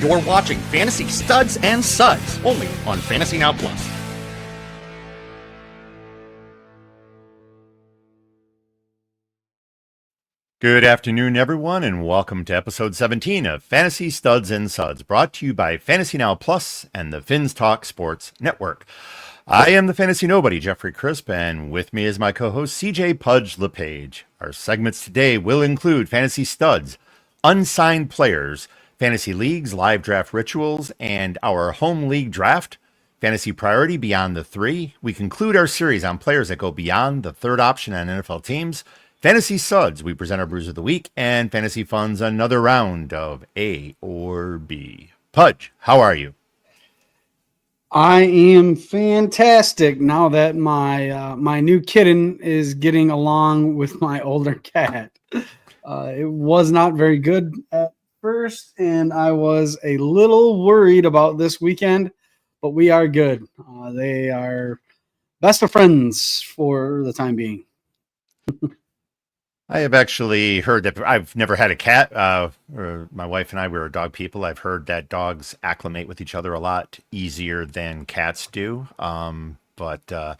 You're watching Fantasy Studs and Suds, only on Fantasy Now Plus. Good afternoon, everyone, and welcome to episode 17 of Fantasy Studs and Suds, brought to you by Fantasy Now Plus and the Funz Talk Sports Network. I am the Fantasy Nobody, Jeffrey Crisp, and with me is my co-host, CJ Pudge LePage. Our segments today will include Fantasy Studs, Unsigned Players, Fantasy Leagues, Live Draft Rituals, and our Home League Draft, Fantasy Priority Beyond the Three. We conclude our series on players that go beyond the third option on NFL teams. Fantasy Suds, we present our Bruise of the Week, and Fantasy Funz, another round of A or B. Pudge, how are you? I am fantastic now that my new kitten is getting along with my older cat. It was not very good at first, and I was a little worried about this weekend, but we are good. They are best of friends for the time being. I have actually heard that. I've never had a cat. My wife and I were dog people. I've heard that dogs acclimate with each other a lot easier than cats do. But I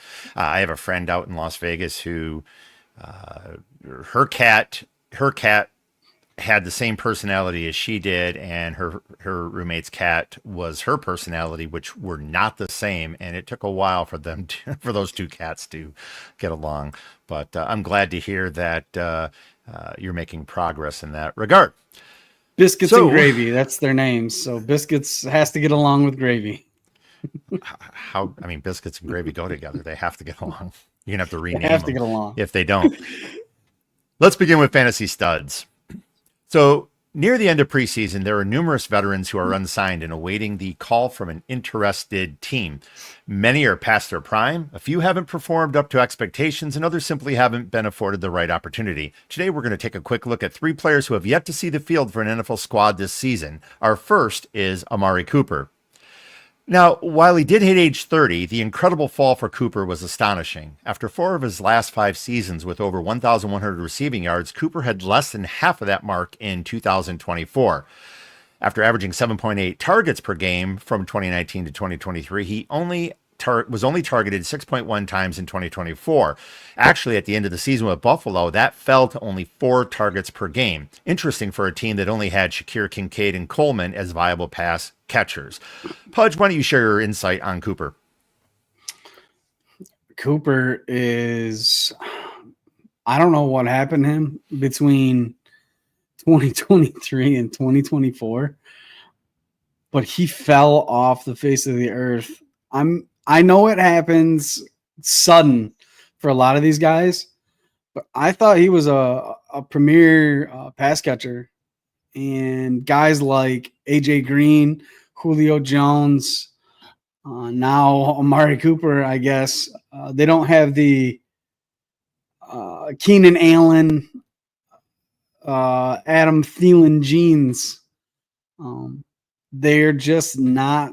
have a friend out in Las Vegas who her cat had the same personality as she did, and her roommate's cat was her personality, which were not the same, and it took a while for those two cats to get along. But I'm glad to hear that you're making progress in that regard. Biscuits and Gravy, that's their names. So Biscuits has to get along with Gravy. Biscuits and Gravy go together. They have to get along. You're going to have to rename them get along if they don't. Let's begin with Fantasy Studs. So near the end of preseason, there are numerous veterans who are unsigned and awaiting the call from an interested team. Many are past their prime. A few haven't performed up to expectations, and others simply haven't been afforded the right opportunity. Today, we're going to take a quick look at three players who have yet to see the field for an NFL squad this season. Our first is Amari Cooper. Now, while he did hit age 30, the incredible fall for Cooper was astonishing. After 4 of his last 5 seasons with over 1,100 receiving yards, Cooper had less than half of that mark in 2024. After averaging 7.8 targets per game from 2019 to 2023, he was only targeted 6.1 times in 2024. Actually, at the end of the season with Buffalo, that fell to only 4 targets per game. Interesting for a team that only had Shakir, Kincaid, and Coleman as viable pass catchers. Pudge, why don't you share your insight on Cooper? Cooper is, I don't know what happened to him between 2023 and 2024, but he fell off the face of the earth. I know it happens sudden for a lot of these guys, but I thought he was a premier pass catcher. And guys like AJ Green, Julio Jones, now Amari Cooper, I guess, they don't have the Keenan Allen, Adam Thielen genes. They're just not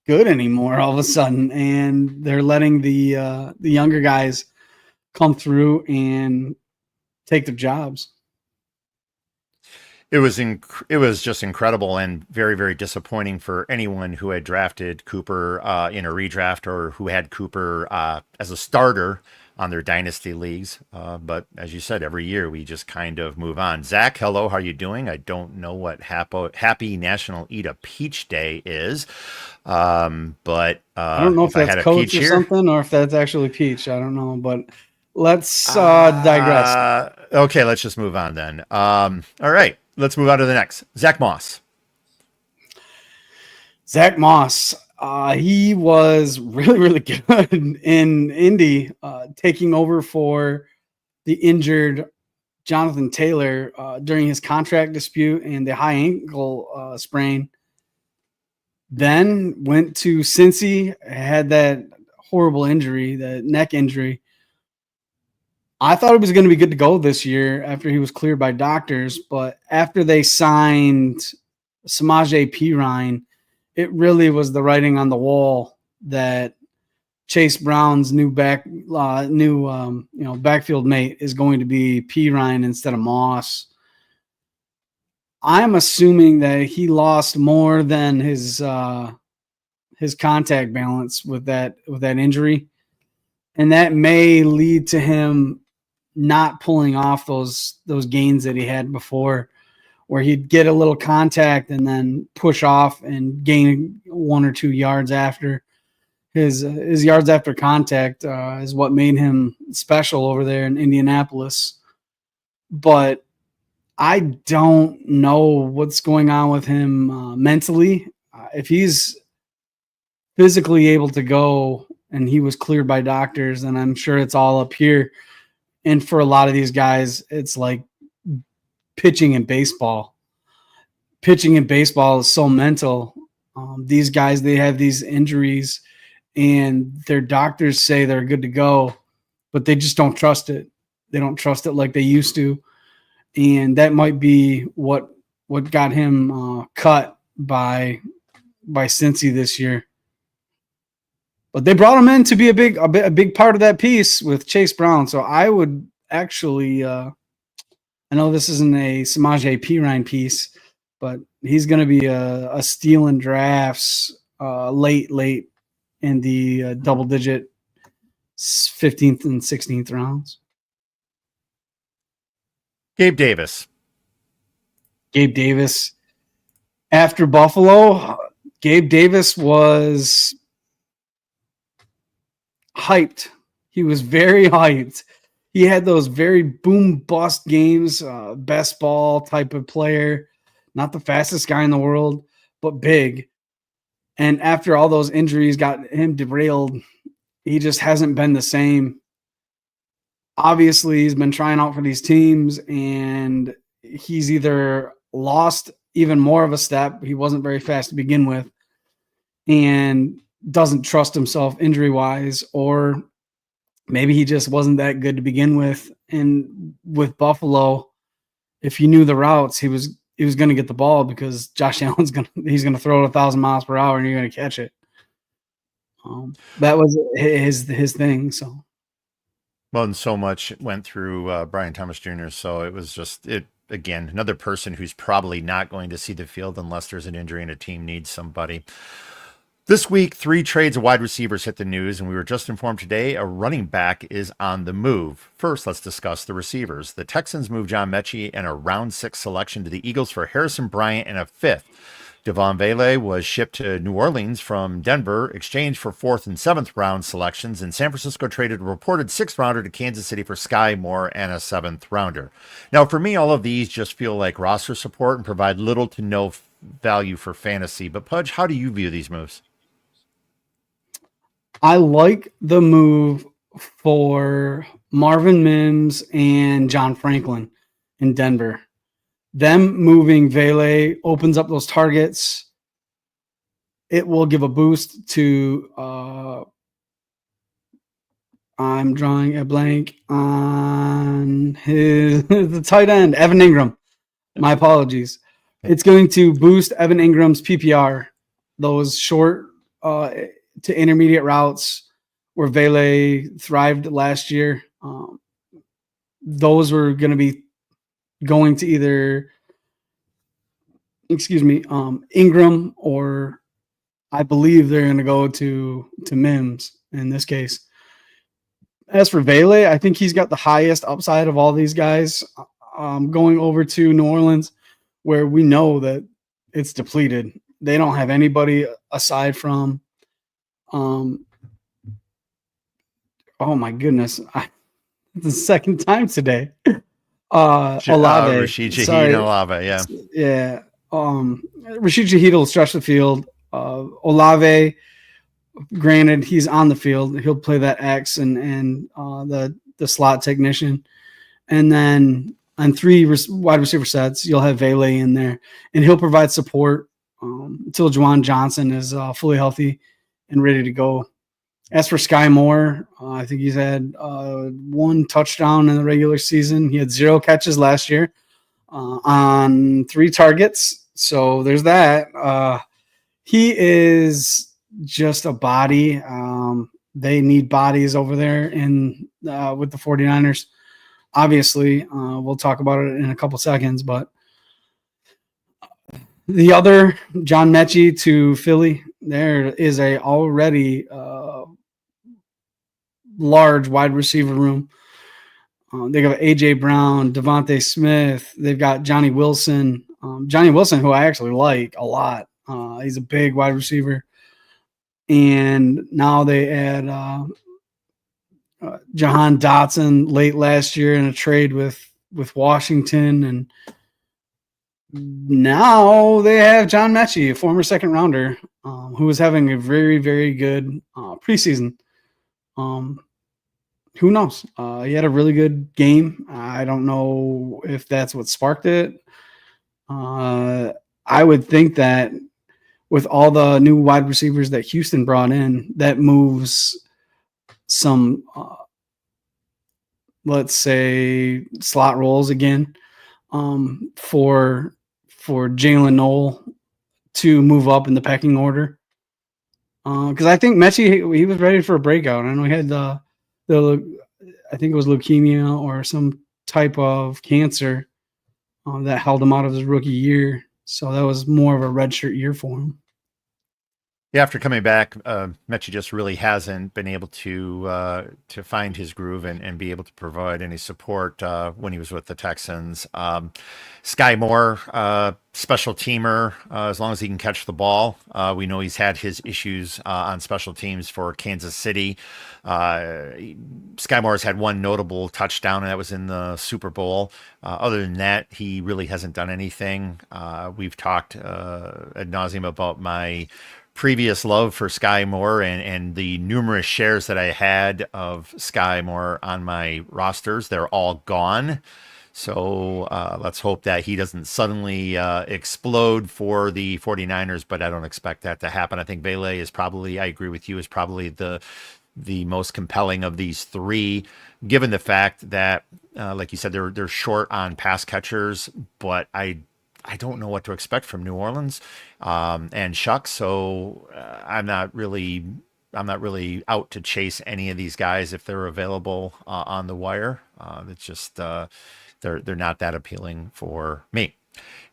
good anymore all of a sudden, and they're letting the younger guys come through and take their jobs. It was just incredible and very, very disappointing for anyone who had drafted Cooper in a redraft or who had Cooper as a starter on their dynasty leagues. But as you said, every year we just kind of move on. Zach, hello, how are you doing? I don't know what Happy National Eat a Peach Day is, but I don't know if that's coach or something, or if that's actually peach. I don't know, but let's digress. Okay, let's just move on then. All right. Let's move on to the next. Zach Moss. He was really, really good in Indy, taking over for the injured Jonathan Taylor during his contract dispute and the high ankle sprain. Then went to Cincy, had that horrible injury, the neck injury. I thought it was going to be good to go this year after he was cleared by doctors, but after they signed Samaje Perine, it really was the writing on the wall that Chase Brown's new backfield mate is going to be Perine instead of Moss. I'm assuming that he lost more than his contact balance with that injury, and that may lead to him not pulling off those gains that he had before, where he'd get a little contact and then push off and gain 1 or 2 yards after. His yards after contact is what made him special over there in Indianapolis. But I don't know what's going on with him mentally. If he's physically able to go and he was cleared by doctors, then I'm sure it's all up here. And for a lot of these guys, it's like pitching in baseball. Pitching in baseball is so mental. These guys, they have these injuries and their doctors say they're good to go, but they just don't trust it. They don't trust it like they used to. And that might be what got him cut by Cincy this year. But they brought him in to be a big part of that piece with Chase Brown. So I would actually, I know this isn't a Samaje Perine piece, but he's going to be a steal in drafts late in the double-digit 15th and 16th rounds. Gabe Davis. After Buffalo, Gabe Davis was hyped. He was very hyped. He had those very boom bust games, best ball type of player, not the fastest guy in the world, but big. And after all those injuries got him derailed, he just hasn't been the same. Obviously, he's been trying out for these teams, and he's either lost even more of a step. He wasn't very fast to begin with and doesn't trust himself injury-wise, or maybe he just wasn't that good to begin with. And with Buffalo, if he knew the routes, he was going to get the ball because Josh Allen's going to throw it 1,000 miles per hour and you're going to catch it. That was his thing. So. Well, and so much went through Brian Thomas Jr. So it was just again, another person who's probably not going to see the field unless there's an injury and a team needs somebody. This week, 3 trades of wide receivers hit the news, and we were just informed today a running back is on the move. First, let's discuss the receivers. The Texans moved John Mechie and a round 6 selection to the Eagles for Harrison Bryant and a 5th. Devon Vele was shipped to New Orleans from Denver, exchanged for 4th and 7th round selections, and San Francisco traded a reported 6th rounder to Kansas City for Sky Moore and a 7th rounder. Now, for me, all of these just feel like roster support and provide little to no value for fantasy. But Pudge, how do you view these moves? I like the move for Marvin Mims and John Franklin in Denver. Them moving Vele opens up those targets. It will give a boost to I'm drawing a blank on the tight end, Evan Ingram. My apologies. It's going to boost Evan Ingram's PPR. Those short to intermediate routes where Vele thrived last year. Those were going to be going to either, Ingram, or I believe they're going to go to Mims in this case. As for Vele, I think he's got the highest upside of all these guys going over to New Orleans, where we know that it's depleted. They don't have anybody aside from oh my goodness. It's the second time today. Olave. Rashid Shaheed Olave, yeah. Yeah. Rashid Shaheed will stretch the field. Olave, granted, he's on the field. He'll play that X and the slot technician. And then on 3 wide receiver sets, you'll have Vele in there. And he'll provide support until Juwan Johnson is fully healthy and ready to go. As for Sky Moore, I think he's had 1 touchdown in the regular season. He had 0 catches last year on 3 targets. So there's that. He is just a body. They need bodies over there with the 49ers. Obviously, we'll talk about it in a couple seconds, but The other, John Mechie to Philly, there is a already large wide receiver room. They got A.J. Brown, Devontae Smith. They've got Johnny Wilson. Johnny Wilson, who I actually like a lot. He's a big wide receiver. And now they add Jahan Dotson late last year in a trade with Washington. And now they have John Mechie, a former second rounder, who was having a very, very good preseason. Who knows? He had a really good game. I don't know if that's what sparked it. I would think that with all the new wide receivers that Houston brought in, that moves some, let's say, slot roles again for Jalen Noel to move up in the pecking order. Because I think Mechie, he was ready for a breakout. I know he had I think it was leukemia or some type of cancer that held him out of his rookie year. So that was more of a redshirt year for him. Yeah, after coming back, Mechie just really hasn't been able to find his groove and be able to provide any support when he was with the Texans. Sky Moore, special teamer, as long as he can catch the ball. We know he's had his issues on special teams for Kansas City. Sky Moore has had one notable touchdown, and that was in the Super Bowl. Other than that, he really hasn't done anything. We've talked ad nauseum about my previous love for Sky Moore and the numerous shares that I had of Sky Moore on my rosters. They're all gone. So let's hope that he doesn't suddenly explode for the 49ers, but I don't expect that to happen. I think Vele is probably, I agree with you, is probably the most compelling of these three, given the fact that, like you said, they're short on pass catchers, but I don't know what to expect from New Orleans and Shucks. So I'm not really out to chase any of these guys if they're available on the wire. It's just they're not that appealing for me.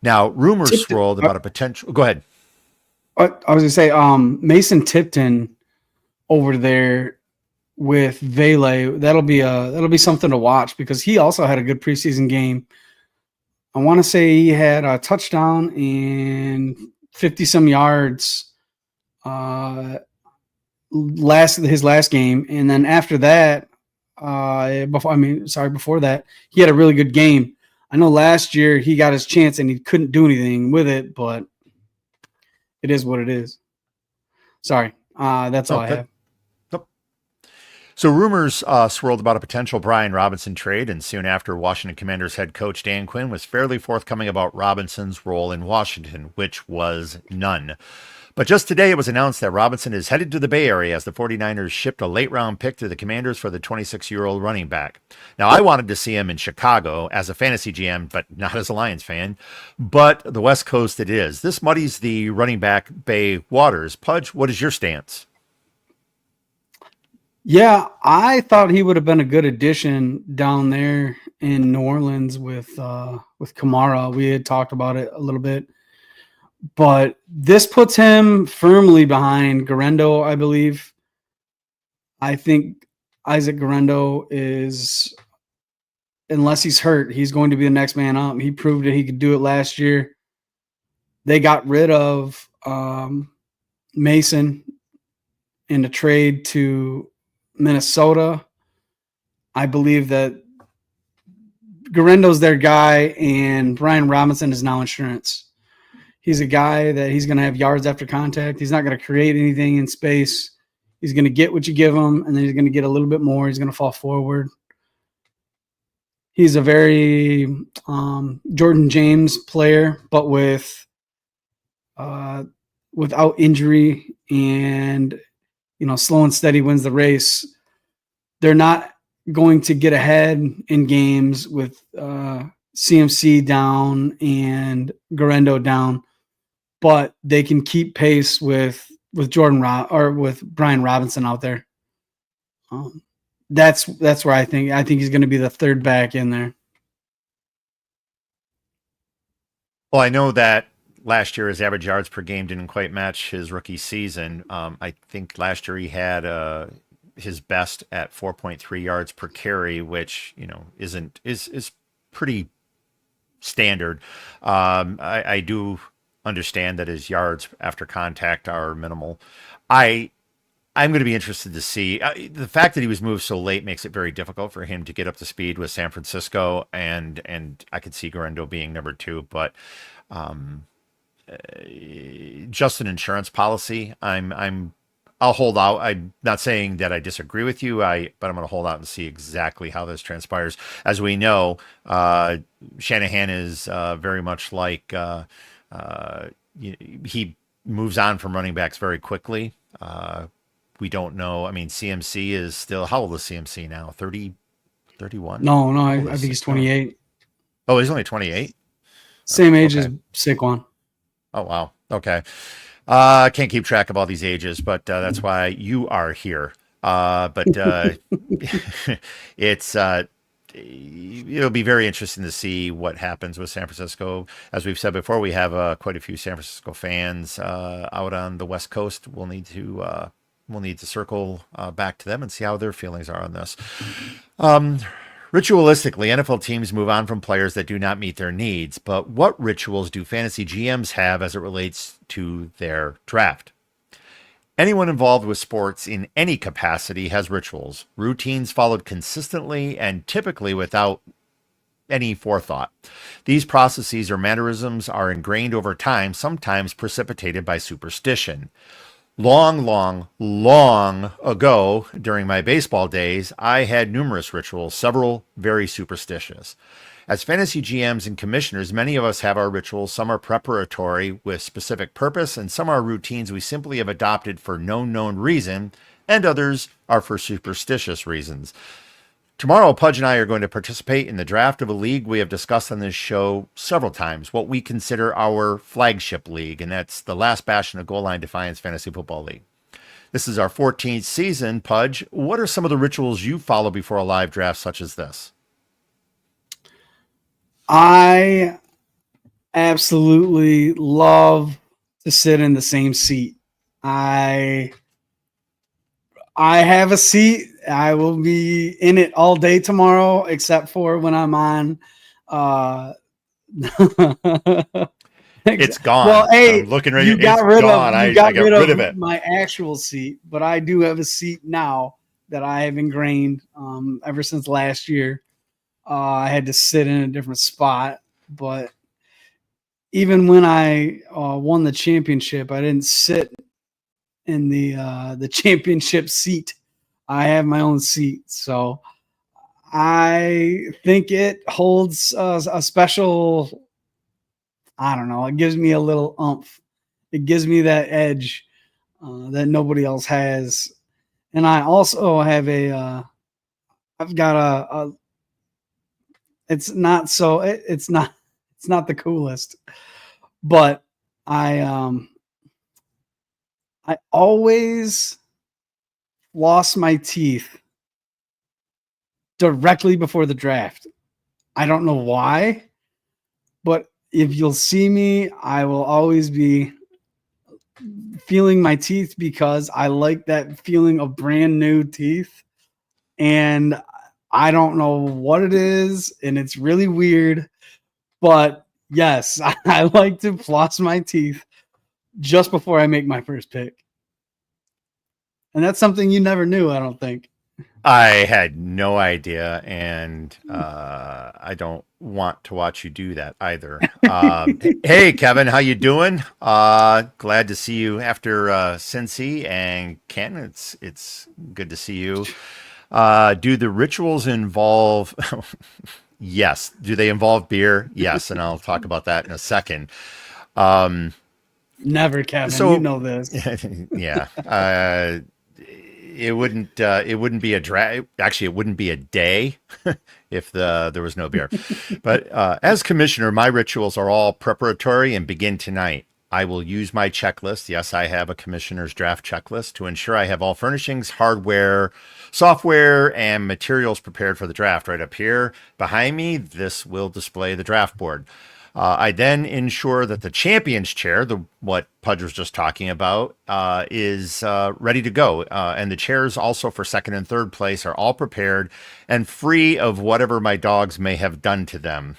Now, rumors swirled about a potential. Go ahead. I was gonna say Mason Tipton over there with Vele. That'll be something to watch because he also had a good preseason game. I want to say he had a touchdown and 50 some yards his last game, and then after that, before that, he had a really good game. I know last year he got his chance and he couldn't do anything with it, but it is what it is. Sorry, that's all I have. So rumors swirled about a potential Brian Robinson trade, and soon after, Washington Commanders head coach Dan Quinn was fairly forthcoming about Robinson's role in Washington, which was none. But just today, it was announced that Robinson is headed to the Bay Area as the 49ers shipped a late-round pick to the Commanders for the 26-year-old running back. Now, I wanted to see him in Chicago as a fantasy GM, but not as a Lions fan. But the West Coast it is. This muddies the running back Bay waters. Pudge, what is your stance? Yeah, I thought he would have been a good addition down there in New Orleans with Kamara. We had talked about it a little bit, but this puts him firmly behind Garendo, I believe. I think Isaac Garendo is, unless he's hurt, he's going to be the next man up. He proved that he could do it last year. They got rid of Mason in a trade to Minnesota. I believe that Garendo's their guy, and Brian Robinson is now insurance. He's a guy that he's going to have yards after contact. He's not going to create anything in space. He's going to get what you give him, and then he's going to get a little bit more. He's going to fall forward. He's a very Jordan James player, but without injury, and slow and steady wins the race. They're not going to get ahead in games with CMC down and Garendo down, but they can keep pace with with Brian Robinson out there. That's where I think he's going to be the third back in there. Well, I know that last year his average yards per game didn't quite match his rookie season. I think last year he had his best at 4.3 yards per carry, which is pretty standard. I do understand that his yards after contact are minimal. I'm going to be interested to see the fact that he was moved so late makes it very difficult for him to get up to speed with San Francisco, and I could see Garendo being number 2, but just an insurance policy. I'll hold out. I'm not saying that I disagree with you. But I'm going to hold out and see exactly how this transpires. As we know, Shanahan is very much like he moves on from running backs very quickly. We don't know. I mean, CMC is still, how old is CMC now? 30, 31? No, I think he's 28. Oh, he's only 28? Same age as Saquon. Oh, wow. Okay. I can't keep track of all these ages, but that's why you are here. But it'll be very interesting to see what happens with San Francisco. As we've said before, we have quite a few San Francisco fans out on the West Coast. We'll need to circle back to them and see how their feelings are on this. Ritualistically, NFL teams move on from players that do not meet their needs, but what rituals do fantasy GMs have as it relates to their draft? Anyone involved with sports in any capacity has rituals, routines followed consistently and typically without any forethought. These processes or mannerisms are ingrained over time, sometimes precipitated by superstition. Long ago, during my baseball days, I had numerous rituals, several very superstitious. As fantasy GMs and commissioners, many of us have our rituals. Some are preparatory with specific purpose, and some are routines we simply have adopted for no known reason, and others are for superstitious reasons. Tomorrow, Pudge and I are going to participate in the draft of a league we have discussed on this show several times, what we consider our flagship league, and that's the last bastion of Goal Line Defiance Fantasy Football League. This is our 14th season. Pudge, what are some of the rituals you follow before a live draft such as this? I absolutely love to sit in the same seat. I have a seat. I will be in it all day tomorrow, except for when I'm on. It's gone. Well, hey, I'm looking right. You got it's rid gone. of. You got rid of it. My actual seat, but I do have a seat now that I have ingrained ever since last year. I had to sit in a different spot, but even when I won the championship, I didn't sit in the championship seat. I have my own seat, so I think it holds a special. I don't know. It gives me a little oomph. It gives me that edge that nobody else has, and I also have I've got a. It's not the coolest, but I always lost my teeth directly before the draft. I don't know why, but if you'll see me, I will always be feeling my teeth because I like that feeling of brand new teeth. And I don't know what it is, and it's really weird, but yes, I like to floss my teeth just before I make my first pick. And that's something you never knew, I don't think. I had no idea, and I don't want to watch you do that either. Hey, Kevin, how you doing? Glad to see you after Cincy, and Ken, it's good to see you. Do the rituals involve? Yes. Do they involve beer? Yes, and I'll talk about that in a second. Never, Kevin. So, you know this. Yeah. It wouldn't be a actually it wouldn't be a day if there was no beer. But as commissioner, my rituals are all preparatory and begin tonight. I will use my checklist. Yes, I have a commissioner's draft checklist to ensure I have all furnishings, hardware, software, and materials prepared for the draft. Right up here behind me, this will display the draft board. I then ensure that the champion's chair, what Pudge was just talking about, is ready to go. And the chairs also for second and third place are all prepared and free of whatever my dogs may have done to them.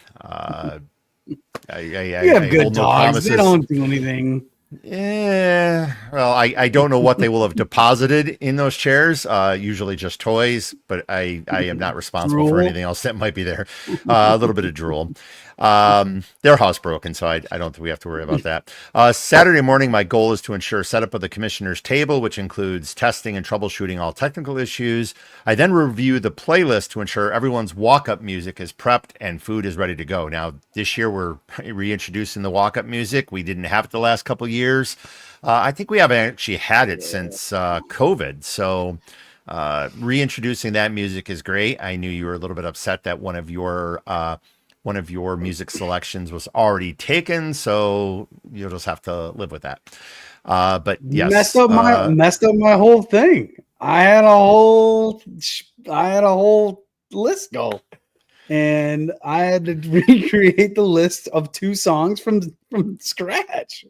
You have good hold no dogs. promises. They don't do anything. Yeah, well, I don't know what they will have deposited in those chairs. Usually just toys, but I am not responsible for Drool. anything else that might be there. A little bit of drool. They're housebroken, so I don't think we have to worry about that. Saturday morning, my goal is to ensure setup of the commissioner's table, which includes testing and troubleshooting all technical issues. I then review the playlist to ensure everyone's walk-up music is prepped and food is ready to go. Now, this year we're reintroducing the walk-up music. We didn't have it the last couple of years. I think we haven't actually had it since COVID. So reintroducing that music is great. I knew you were a little bit upset that one of your music selections was already taken, so you'll just have to live with that. But yes, messed up my whole thing. I had a whole list go, and I had to recreate the list of 2 songs from scratch.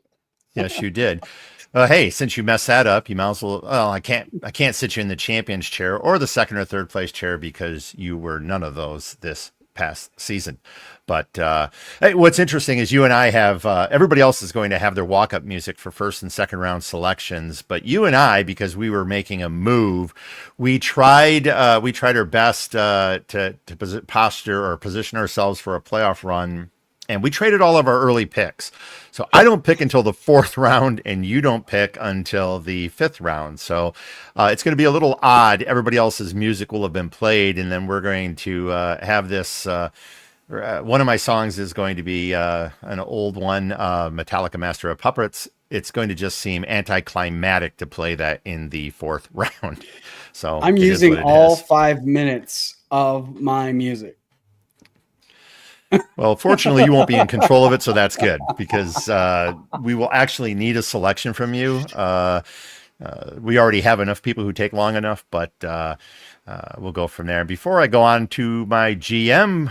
Yes, you did. Hey, since you messed that up, you might as well. Well, I can't sit you in the champion's chair or the second or third place chair because you were none of those this past season. But hey, what's interesting is you and I have everybody else is going to have their walk-up music for first and second round selections, but you and I, because we were making a move, we tried our best to posture or position ourselves for a playoff run, and we traded all of our early picks. So I don't pick until the 4th round, and you don't pick until the 5th round. So it's going to be a little odd. Everybody else's music will have been played, and then we're going to have this. One of my songs is going to be an old one, Metallica Master of Puppets. It's going to just seem anticlimactic to play that in the 4th round. So I'm using all 5 minutes of my music. Well, fortunately, you won't be in control of it, so that's good because we will actually need a selection from you. We already have enough people who take long enough, but we'll go from there. Before I go on to my GM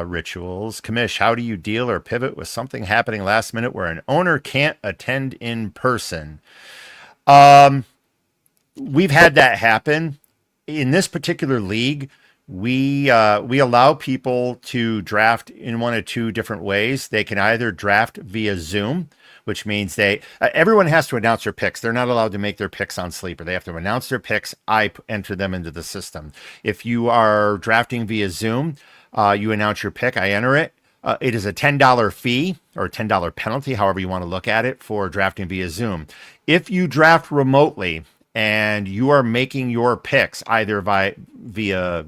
rituals, Commish, how do you deal or pivot with something happening last minute where an owner can't attend in person? We've had that happen. In this particular league, we allow people to draft in one of 2 different ways. They can either draft via Zoom, which means everyone has to announce their picks. They're not allowed to make their picks on Sleeper. They have to announce their picks. I enter them into the system. If you are drafting via Zoom, you announce your pick. I enter it. It is a $10 fee or $10 penalty, however you want to look at it, for drafting via Zoom. If you draft remotely and you are making your picks either via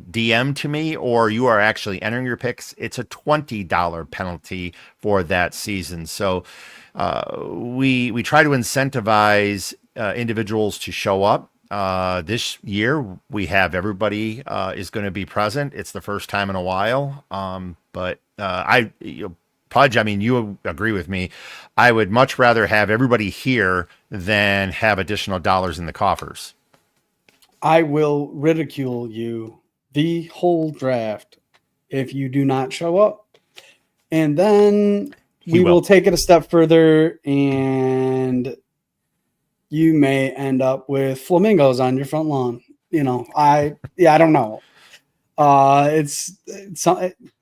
DM to me or you are actually entering your picks, it's a $20 penalty for that season. So we try to incentivize individuals to show up. This year we have everybody is going to be present. It's the first time in a while. But Pudge, I mean, you agree with me. I would much rather have everybody here than have additional dollars in the coffers. I will ridicule you the whole draft if you do not show up. And then we will take it a step further, and you may end up with flamingos on your front lawn. You know, I don't know.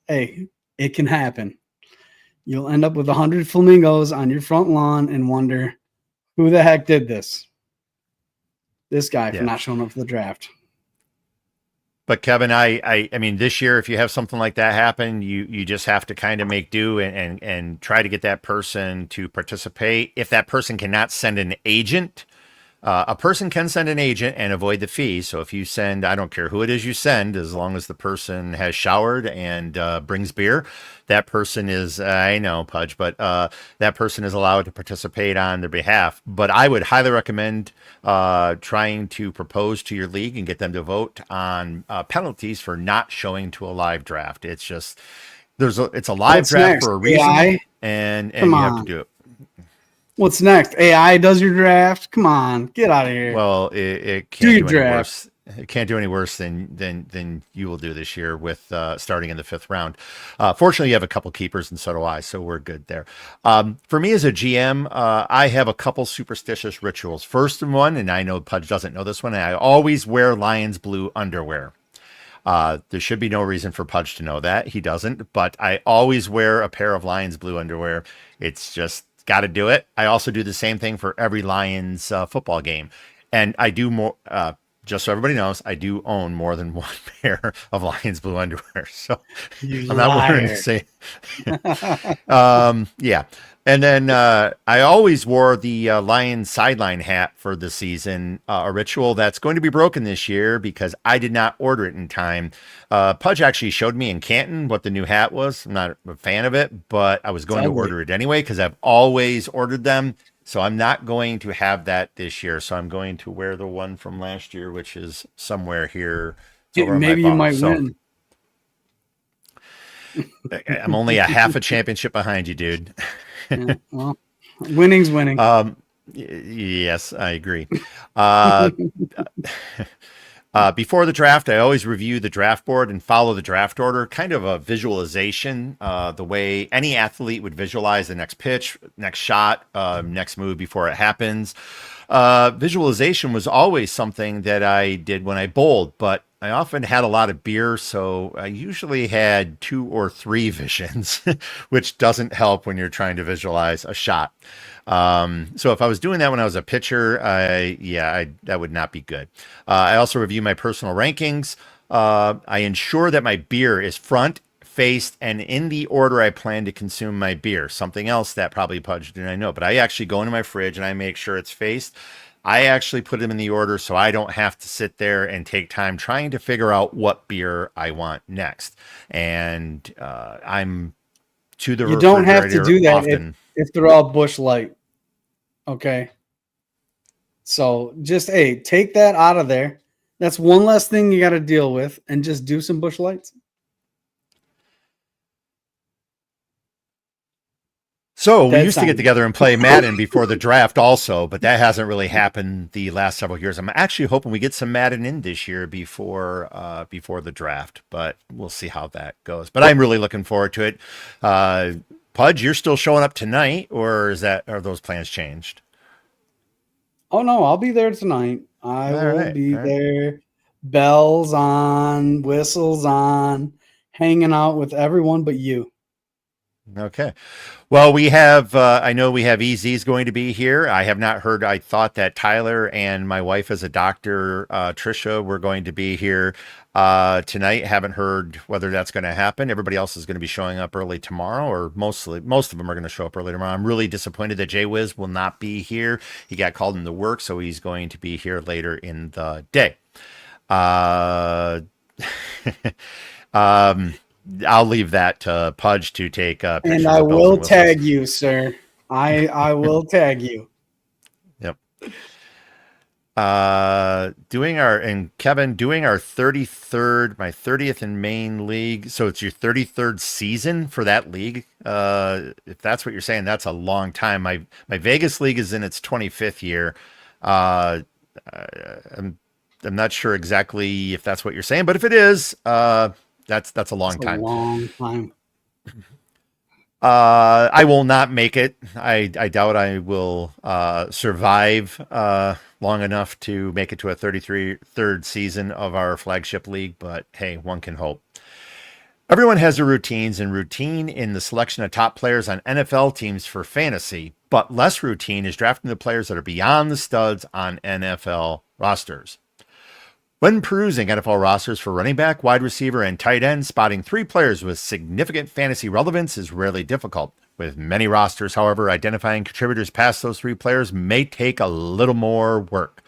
Hey, it can happen. You'll end up with 100 flamingos on your front lawn and wonder who the heck did this. This guy for not showing up for the draft. But Kevin, I mean, this year, if you have something like that happen, you just have to kind of make do and try to get that person to participate. If that person cannot send an agent, a person can send an agent and avoid the fee. So if you send, I don't care who it is you send, as long as the person has showered and brings beer, that person is, I know, Pudge, but that person is allowed to participate on their behalf. But I would highly recommend trying to propose to your league and get them to vote on penalties for not showing to a live draft. It's just, it's a live draft for a reason, AI? and you have to do it. What's next? AI does your draft? Come on, get out of here. Well, it can't do any worse. Can't do any worse than you will do this year with starting in the 5th round. Fortunately, you have a couple keepers, and so do I, so we're good there. For me as a GM, I have a couple superstitious rituals. First one, and I know Pudge doesn't know this one, I always wear Lions blue underwear. There should be no reason for Pudge to know that. He doesn't, but I always wear a pair of Lions blue underwear. It's just got to do it. I also do the same thing for every Lions football game. And I do more, just so everybody knows, I do own more than one pair of Lions blue underwear. So I'm not wearing the same. Yeah. And then I always wore the Lions sideline hat for the season, a ritual that's going to be broken this year because I did not order it in time. Pudge actually showed me in Canton what the new hat was. I'm not a fan of it, but I was going to order it anyway because I've always ordered them. So I'm not going to have that this year. So I'm going to wear the one from last year, which is somewhere here. Maybe you might win. I'm only a half a championship behind you, dude. Yeah, well, winning's winning. Yes, I agree. Before the draft, I always review the draft board and follow the draft order, kind of a visualization, the way any athlete would visualize the next pitch, next shot, next move before it happens. Visualization was always something that I did when I bowled, but I often had a lot of beer, so I usually had 2 or 3 visions, which doesn't help when you're trying to visualize a shot. So if I was doing that when I was a pitcher, that would not be good. I also review my personal rankings. I ensure that my beer is front, faced, and in the order I plan to consume my beer. Something else that probably Pudge didn't know, but I actually go into my fridge and I make sure it's faced. I actually put them in the order so I don't have to sit there and take time trying to figure out what beer I want next. And I'm to the You don't have to do that if they're all Busch Light. Okay. So just, take that out of there. That's one less thing you got to deal with, and just do some Busch Lights. So we used to get together and play Madden before the draft also, but that hasn't really happened the last several years. I'm actually hoping we get some Madden in this year before the draft, but we'll see how that goes. But I'm really looking forward to it. Pudge, you're still showing up tonight, or are those plans changed? Oh no, I'll be there tonight. I will be there. Bells on, whistles on, hanging out with everyone but you. Okay. Well, we have, I know we have EZ's going to be here. I have not heard, I thought that Tyler and my wife as a doctor, Trisha, were going to be here tonight. Haven't heard whether that's going to happen. Everybody else is going to be showing up early tomorrow, or most of them are going to show up early tomorrow. I'm really disappointed that Jay Wiz will not be here. He got called into work, so he's going to be here later in the day. I'll leave that to Pudge to take pictures. And I will tag you, sir. I will tag you. Yep. Doing our 33rd, my 30th in main league. So it's your 33rd season for that league. If that's what you're saying, that's a long time. My Vegas league is in its 25th year. I'm not sure exactly if that's what you're saying, but if it is, that's a long time. A long time. I will not make it. I doubt I will survive long enough to make it to a 33rd season of our flagship league, but hey, one can hope. Everyone has their routines, and routine in the selection of top players on NFL teams for fantasy, but less routine is drafting the players that are beyond the studs on NFL rosters. When perusing NFL rosters for running back, wide receiver, and tight end, spotting 3 players with significant fantasy relevance is rarely difficult. With many rosters, however, identifying contributors past those 3 players may take a little more work.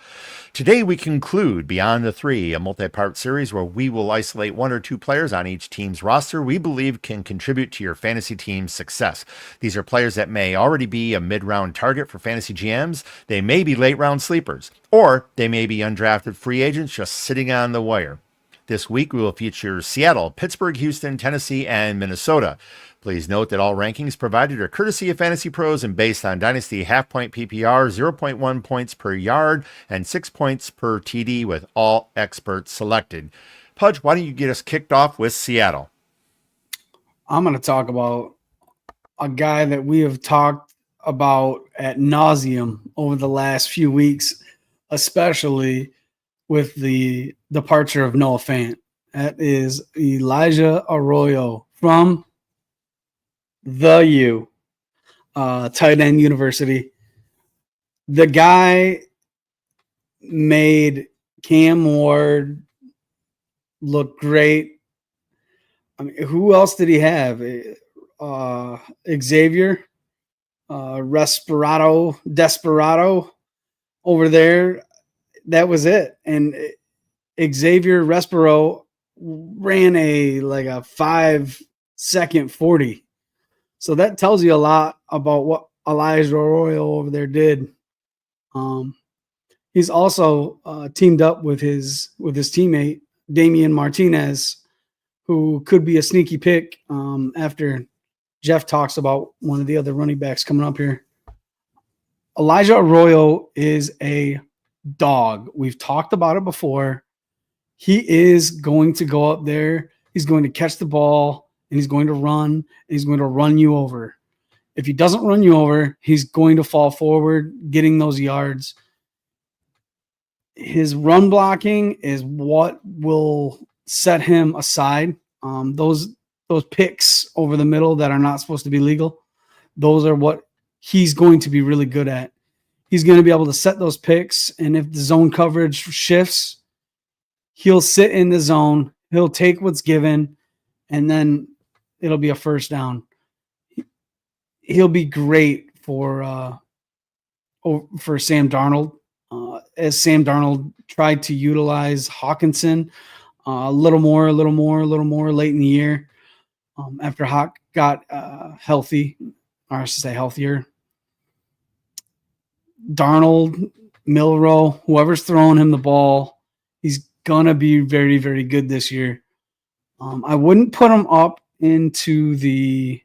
Today, we conclude Beyond the 3, a multi-part series where we will isolate 1 or 2 players on each team's roster we believe can contribute to your fantasy team's success. These are players that may already be a mid-round target for fantasy GMs. They may be late-round sleepers, or they may be undrafted free agents just sitting on the wire. This week, we will feature Seattle, Pittsburgh, Houston, Tennessee, and Minnesota. Please note that all rankings provided are courtesy of Fantasy Pros and based on Dynasty half-point PPR, 0.1 points per yard, and 6 points per TD with all experts selected. Pudge, why don't you get us kicked off with Seattle? I'm going to talk about a guy that we have talked about ad nauseum over the last few weeks, especially with the departure of Noah Fant. That is Elijah Arroyo from the U, Tight End University. The guy made Cam Ward look great. I mean, who else did he have? Xavier, Desperado over there. That was it. And Xavier Respiro ran a 5-second 40. So that tells you a lot about what Elijah Arroyo over there did. He's also teamed up with his teammate Damian Martinez, who could be a sneaky pick after Jeff talks about one of the other running backs coming up here. Elijah Arroyo is a dog. We've talked about it before. He is going to go up there. He's going to catch the ball, and he's going to run, and he's going to run you over. If he doesn't run you over, he's going to fall forward, getting those yards. His run blocking is what will set him aside. Those picks over the middle that are not supposed to be legal, those are what he's going to be really good at. He's going to be able to set those picks, and if the zone coverage shifts, he'll sit in the zone, he'll take what's given, and then it'll be a first down. He'll be great for Sam Darnold. As Sam Darnold tried to utilize Hawkinson a little more late in the year after Hawk got healthy, or I should say healthier. Darnold, Milroe, whoever's throwing him the ball, he's going to be very, very good this year. I wouldn't put him up into the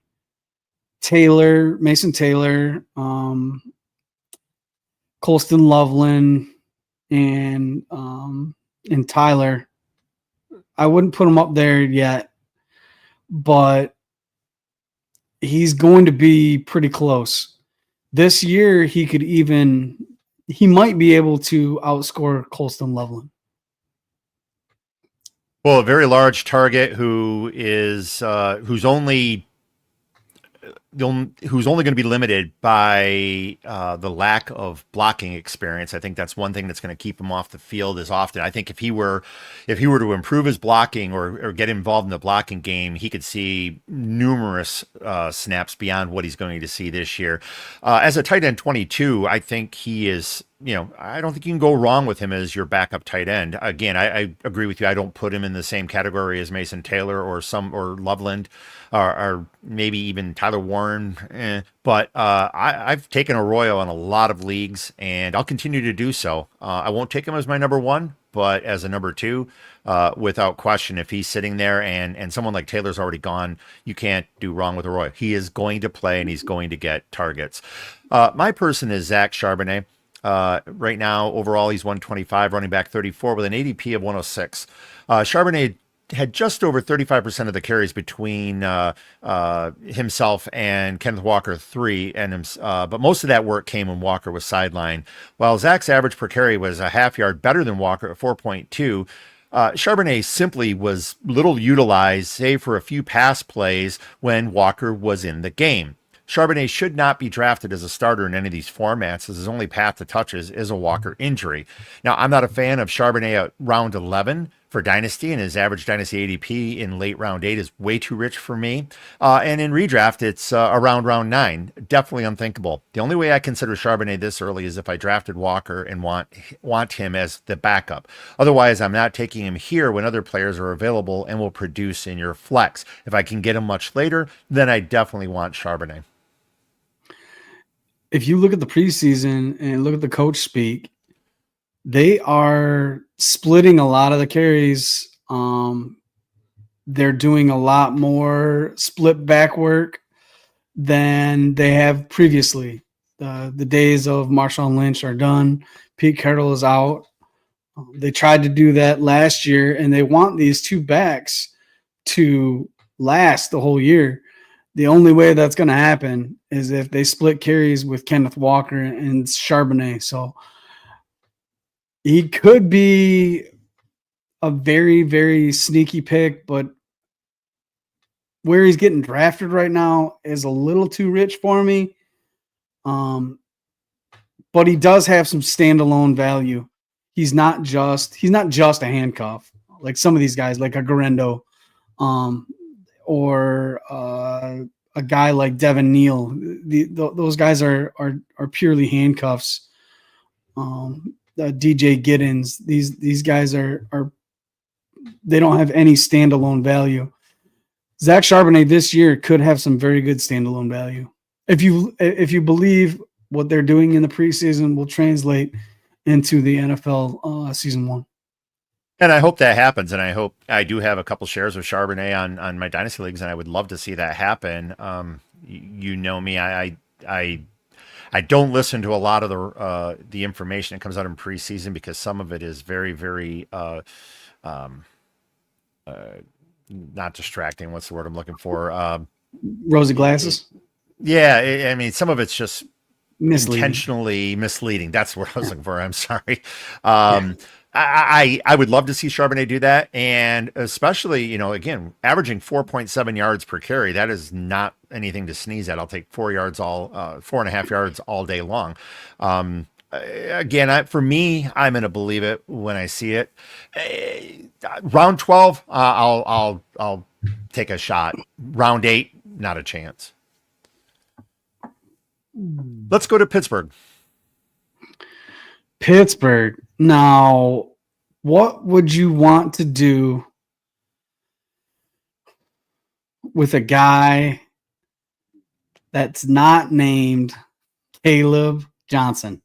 Mason Taylor, Colston Loveland, and Tyler. I wouldn't put him up there yet, but he's going to be pretty close. This year, he might be able to outscore Colston Loveland. Well, a very large target who's only going to be limited by the lack of blocking experience. I think that's one thing that's going to keep him off the field as often. I think if he were to improve his blocking or get involved in the blocking game, he could see numerous snaps beyond what he's going to see this year. As a tight end 22, I think he is. I don't think you can go wrong with him as your backup tight end. Again, I agree with you. I don't put him in the same category as Mason Taylor or Loveland or maybe even Tyler Warren. But I've taken Arroyo in a lot of leagues, and I'll continue to do so. I won't take him as my number one, but as a number two, without question, if he's sitting there and someone like Taylor's already gone, you can't do wrong with Arroyo. He is going to play, and he's going to get targets. My person is Zach Charbonnet. Right now, overall, he's 125, running back 34 with an ADP of 106. Charbonnet had just over 35% of the carries between himself and Kenneth Walker 3, but most of that work came when Walker was sidelined. While Zach's average per carry was a half yard better than Walker at 4.2, Charbonnet simply was little utilized, save for a few pass plays when Walker was in the game. Charbonnet should not be drafted as a starter in any of these formats, as his only path to touches is a Walker injury. Now, I'm not a fan of Charbonnet at round 11 for Dynasty, and his average Dynasty ADP in late round 8 is way too rich for me. And in redraft, it's around round 9. Definitely unthinkable. The only way I consider Charbonnet this early is if I drafted Walker and want him as the backup. Otherwise, I'm not taking him here when other players are available and will produce in your flex. If I can get him much later, then I definitely want Charbonnet. If you look at the preseason and look at the coach speak, they are splitting a lot of the carries They're doing a lot more split back work than they have previously. The days of Marshawn Lynch are done. Pete Carroll is out. They tried to do that last year, and they want these two backs to last the whole year. The only way that's going to happen is if they split carries with Kenneth Walker and Charbonnet. So he could be a very, very sneaky pick, but where he's getting drafted right now is a little too rich for me. But he does have some standalone value. He's not just a handcuff like some of these guys, like a Garendo, or a guy like Devin Neal. Those guys are purely handcuffs. DJ Giddens, these guys are they don't have any standalone value. Zach Charbonnet this year could have some very good standalone value. If you believe what they're doing in the preseason will translate into the NFL season 1. And I hope that happens. And I hope I do have a couple shares of Charbonnet on my dynasty leagues, and I would love to see that happen. You know me, I don't listen to a lot of the information that comes out in preseason because some of it is very, very not distracting. What's the word I'm looking for? Rosy glasses. Yeah, I mean, some of it's just Misleading. Intentionally misleading. That's what I was looking for. I'm sorry. I would love to see Charbonnet do that, and especially, again, averaging 4.7 yards per carry. That is not anything to sneeze at. I'll take 4.5 yards all day long. Again, for me, I'm going to believe it when I see it. Round 12, I'll take a shot. Round 8, not a chance. Let's go to Pittsburgh. Now, what would you want to do with a guy that's not named Caleb Johnson?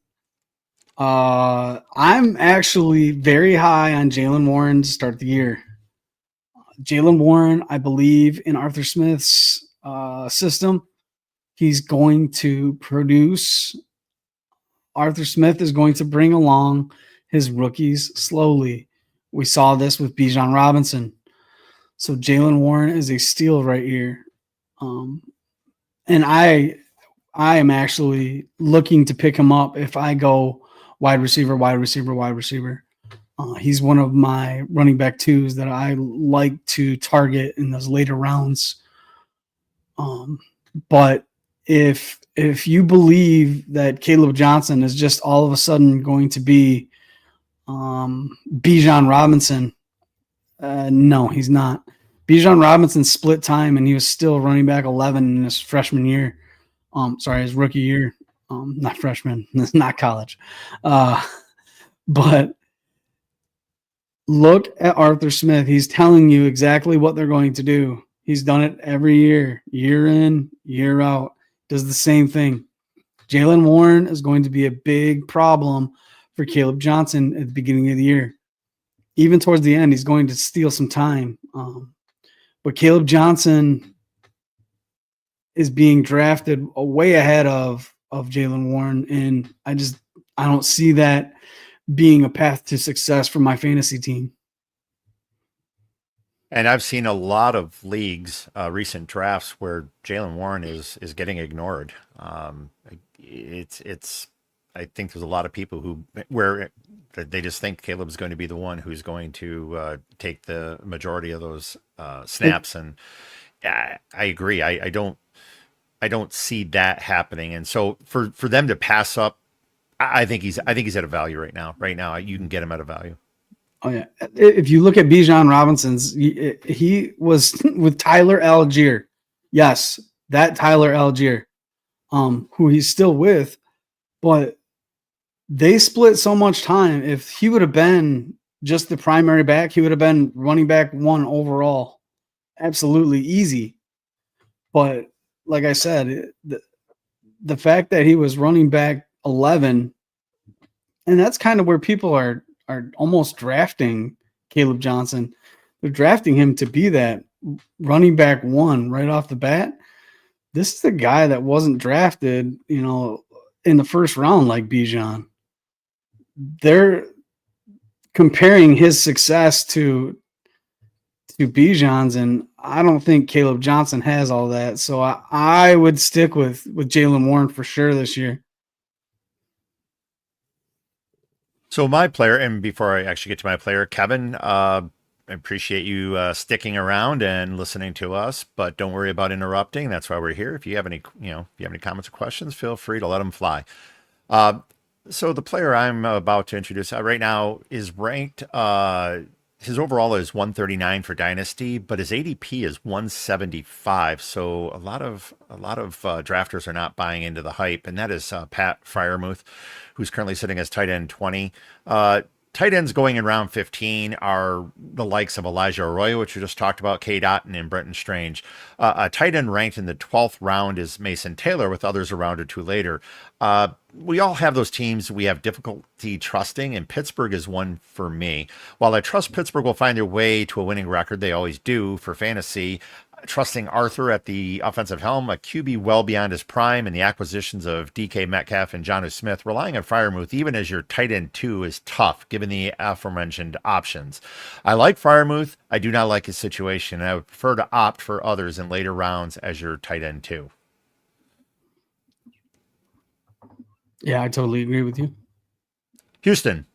I'm actually very high on Jaylen Warren to start the year. Jaylen Warren, I believe in Arthur Smith's system, he's going to produce. Arthur Smith is going to bring along his rookies slowly. We saw this with Bijan Robinson. So Jaylen Warren is a steal right here. And I am actually looking to pick him up if I go wide receiver. He's one of my running back twos that I like to target in those later rounds. But if you believe that Caleb Johnson is just all of a sudden going to be Bijan Robinson, no, he's not. Bijan Robinson split time, and he was still running back 11 in his freshman year. His rookie year. Not freshman. That's not college. But look at Arthur Smith. He's telling you exactly what they're going to do. He's done it every year, year in, year out. Does the same thing. Jaylen Warren is going to be a big problem for Caleb Johnson at the beginning of the year. Even towards the end, he's going to steal some time. But Caleb Johnson is being drafted way ahead of Jaylen Warren, and I don't see that being a path to success for my fantasy team. And I've seen a lot of leagues, recent drafts where Jaylen Warren is getting ignored. I think there's a lot of people where they just think Caleb's going to be the one who's going to take the majority of those snaps. And I agree. I don't see that happening. And so for them to pass up, I think he's at a value right now. Right now, you can get him at a value. Oh yeah. If you look at Bijan Robinson's, he was with Tyler Algier. Yes, that Tyler Algier, who he's still with, but they split so much time. If he would have been just the primary back, he would have been running back 1 overall. Absolutely easy. But like I said, the fact that he was running back 11, and that's kind of where people are almost drafting Caleb Johnson. They're drafting him to be that running back one right off the bat. This is the guy that wasn't drafted, in the first round like Bijan. They're comparing his success to Bijan's, and I don't think Caleb Johnson has all that. So I would stick with Jaylen Warren for sure this year. So my player, and before I actually get to my player, Kevin, I appreciate you sticking around and listening to us, but don't worry about interrupting. That's why we're here. If you have any, if you have any comments or questions, feel free to let them fly. So the player I'm about to introduce right now is ranked. His overall is 139 for Dynasty, but his ADP is 175. So a lot of drafters are not buying into the hype, and that is Pat Freiermuth, who's currently sitting as tight end 20. Tight ends going in round 15 are the likes of Elijah Arroyo, which we just talked about, K. Dotton and Brenton Strange. A tight end ranked in the 12th round is Mason Taylor, with others a round or two later. We all have those teams we have difficulty trusting, and Pittsburgh is one for me. While I trust Pittsburgh will find their way to a winning record, they always do for fantasy, trusting Arthur at the offensive helm, a QB well beyond his prime, and the acquisitions of DK Metcalf and Jonnu Smith, relying on Freiermuth even as your tight end 2 is tough, given the aforementioned options. I like Freiermuth. I do not like his situation, and I would prefer to opt for others in later rounds as your tight end 2. Yeah, I totally agree with you. Houston.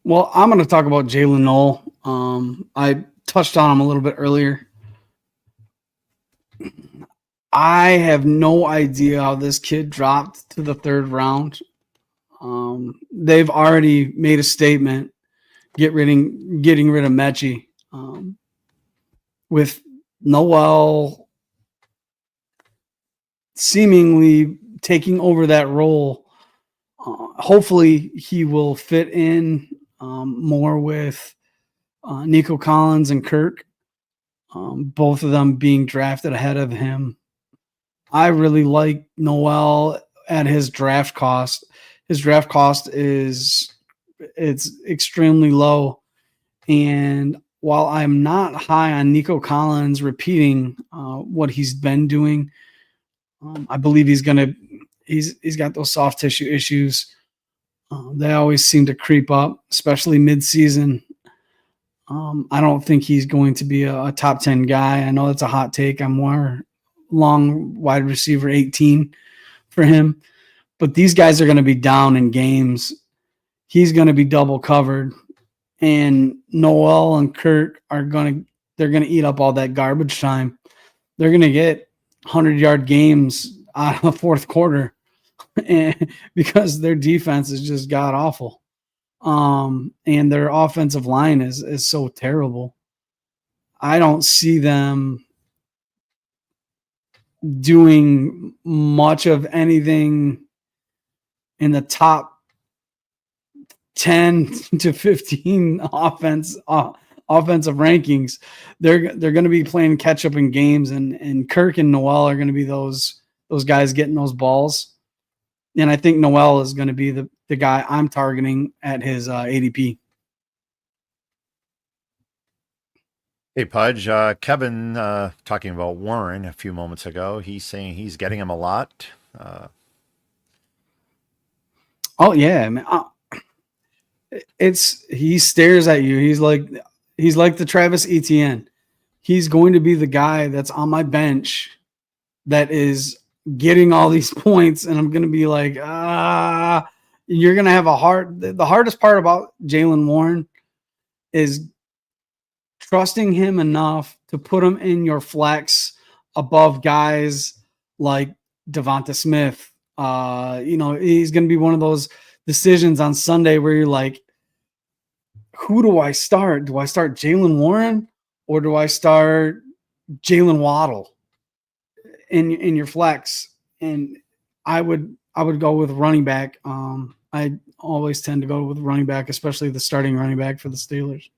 Well, I'm going to talk about Jalen Noel. I touched on him a little bit earlier. I have no idea how this kid dropped to the 3rd round. They've already made a statement getting rid of Mechie. With Noel seemingly taking over that role, hopefully he will fit in more with Nico Collins and Kirk, both of them being drafted ahead of him. I really like Noel at his draft cost. His draft cost it's extremely low. And while I'm not high on Nico Collins repeating what he's been doing, I believe he's got those soft tissue issues. They always seem to creep up, especially mid-season. I don't think he's going to be a top 10 guy. I know that's a hot take. I'm more long wide receiver 18 for him. But these guys are going to be down in games. He's going to be double covered. And Noel and Kirk they're going to eat up all that garbage time. They're going to get 100-yard games out of the 4th quarter because their defense is just god awful. And their offensive line is so terrible. I don't see them doing much of anything in the top 10 to 15 offensive rankings. They're going to be playing catch up in games, and Kirk and Noel are going to be those guys getting those balls. And I think Noel is going to be the guy I'm targeting at his ADP. Hey, Pudge. Kevin talking about Warren a few moments ago. He's saying he's getting him a lot. Oh yeah, man. He stares at you. He's like the Travis Etienne. He's going to be the guy that's on my bench that is getting all these points, and I'm going to be like, you're going to have the hardest part about Jaylen Warren is trusting him enough to put him in your flex above guys like Devonta Smith. He's going to be one of those decisions on Sunday where you're like, who do I start? Do I start Jaylen Warren or do I start Jalen Waddle in your flex? And I would go with running back. I always tend to go with running back, especially the starting running back for the Steelers.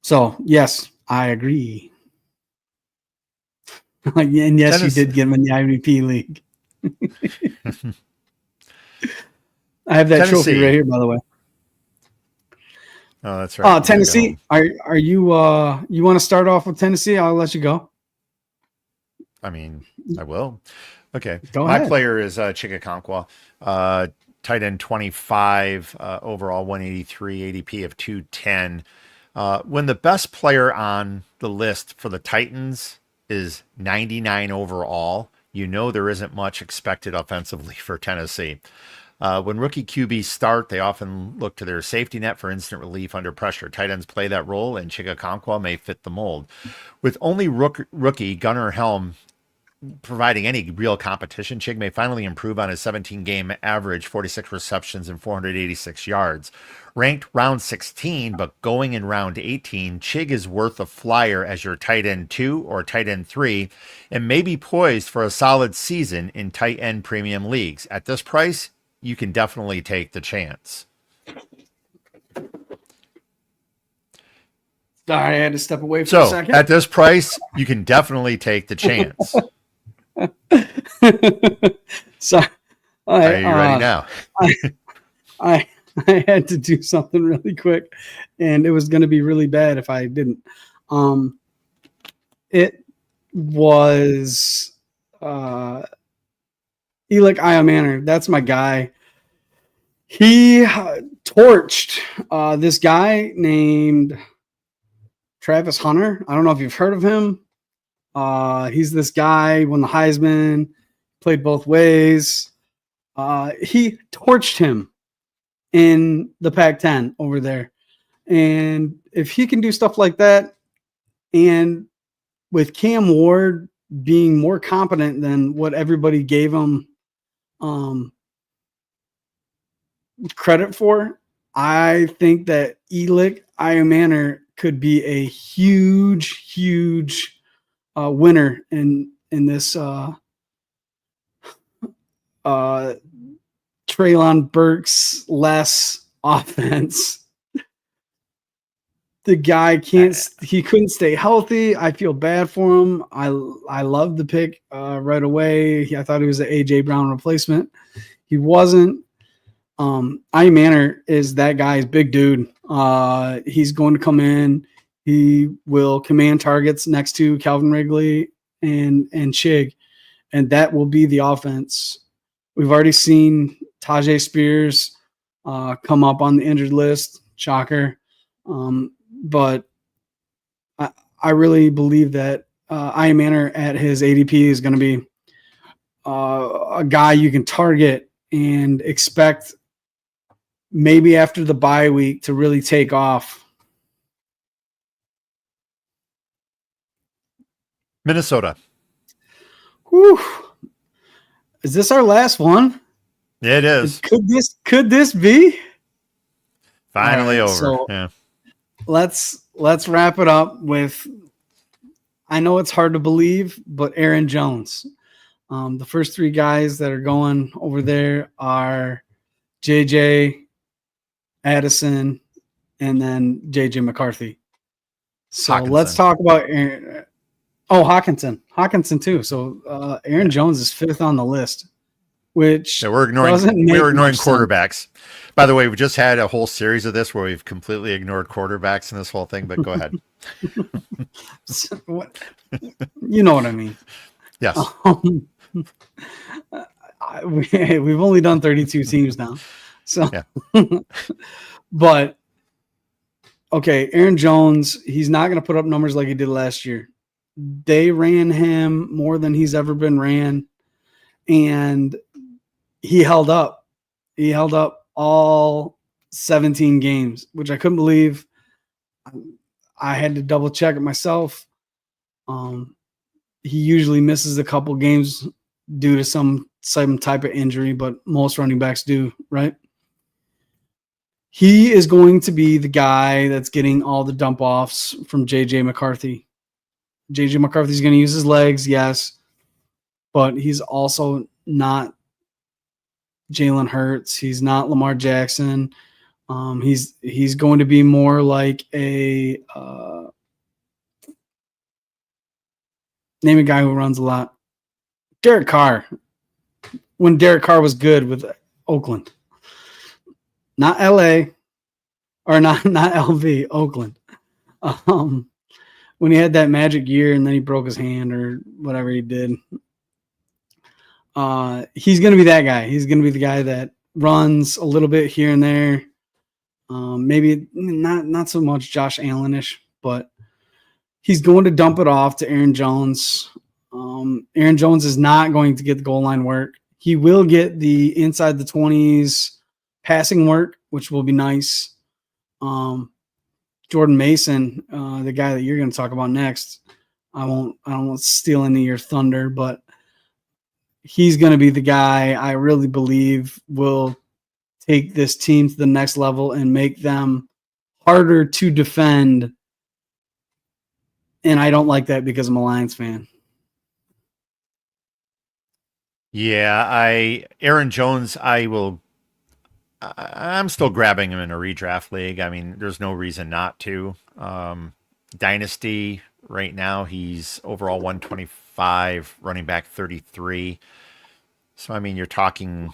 So, yes, I agree. And yes, Tennessee. You did get him in the IVP league. I have that Tennessee trophy right here, by the way. Oh, that's right. Tennessee. Are you you want to start off with Tennessee? I'll let you go. I mean, I will. Okay. Go My ahead. player is Chigakonkwa, tight end 25, overall 183, ADP of 210. When the best player on the list for the Titans is 99 overall, you know there isn't much expected offensively for Tennessee. When rookie QBs start, they often look to their safety net for instant relief under pressure. Tight ends play that role, and Chigakonkwa may fit the mold. With only rookie Gunnar Helm providing any real competition, Chig may finally improve on his 17-game average, 46 receptions and 486 yards. Ranked round 16, but going in round 18, Chig is worth a flyer as your tight end 2 or tight end 3 and may be poised for a solid season in tight end premium leagues. At this price, you can definitely take the chance. Sorry, I had to step away for a So, second. at this price, you can definitely take the chance. So, Are you ready now? I had to do something really quick, and it was going to be really bad if I didn't. It was Elic Iomanner. That's my guy. He torched this guy named Travis Hunter. I don't know if you've heard of him. He's this guy, won the Heisman, played both ways. He torched him in the Pac-10 over there. And if he can do stuff like that, and with Cam Ward being more competent than what everybody gave him credit for, I think that Elic Iomanner could be a huge winner in this Treylon Burks less offense. The guy couldn't stay healthy. I feel bad for him. I love the pick right away. I thought he was an AJ Brown replacement. He wasn't. Iomanner is that guy's big dude. He's going to come in. He will command targets next to Calvin Ridley and Chig, and that will be the offense. We've already seen Tajay Spears come up on the injured list. Shocker. But I really believe that Iomanner at his ADP is going to be a guy you can target and expect maybe after the bye week to really take off. Minnesota. Whew. Is this our last one? It is. Could this be? Finally over. So yeah. Let's wrap it up with, I know it's hard to believe, but Aaron Jones. The first three guys that are going over there are JJ, Addison, and then JJ McCarthy. So Hawkinson. Let's talk about Aaron. Oh, Hawkinson too. So Aaron Jones is fifth on the list, which we're ignoring quarterbacks. By the way, we just had a whole series of this where we've completely ignored quarterbacks in this whole thing, but go ahead. You know what I mean. Yes. We've only done 32 teams now. So, yeah. But, okay, Aaron Jones, he's not going to put up numbers like he did last year. They ran him more than he's ever been ran, and he held up. He held up all 17 games, which I couldn't believe. I had to double check it myself. He usually misses a couple games due to some type of injury, but most running backs do, right? He is going to be the guy that's getting all the dump offs from JJ McCarthy. JJ McCarthy's going to use his legs, yes, but he's also not Jalen Hurts. He's not Lamar Jackson. He's going to be more like a name a guy who runs a lot. Derek Carr. When Derek Carr was good with Oakland. Not LA, or not LV, Oakland. Um, when he had that magic year and then he broke his hand or whatever he did. He's going to be that guy. He's going to be the guy that runs a little bit here and there. Maybe not so much Josh Allen-ish, but he's going to dump it off to Aaron Jones. Aaron Jones is not going to get the goal line work. He will get the inside the 20s passing work, which will be nice. Jordan Mason, the guy that you're going to talk about next, I don't want to steal any of your thunder, but he's going to be the guy I really believe will take this team to the next level and make them harder to defend. And I don't like that because I'm a Lions fan. Yeah, Aaron Jones, I'm still grabbing him in a redraft league. I mean, there's no reason not to. Dynasty right now, he's overall 125, running back 33. So, I mean, you're talking,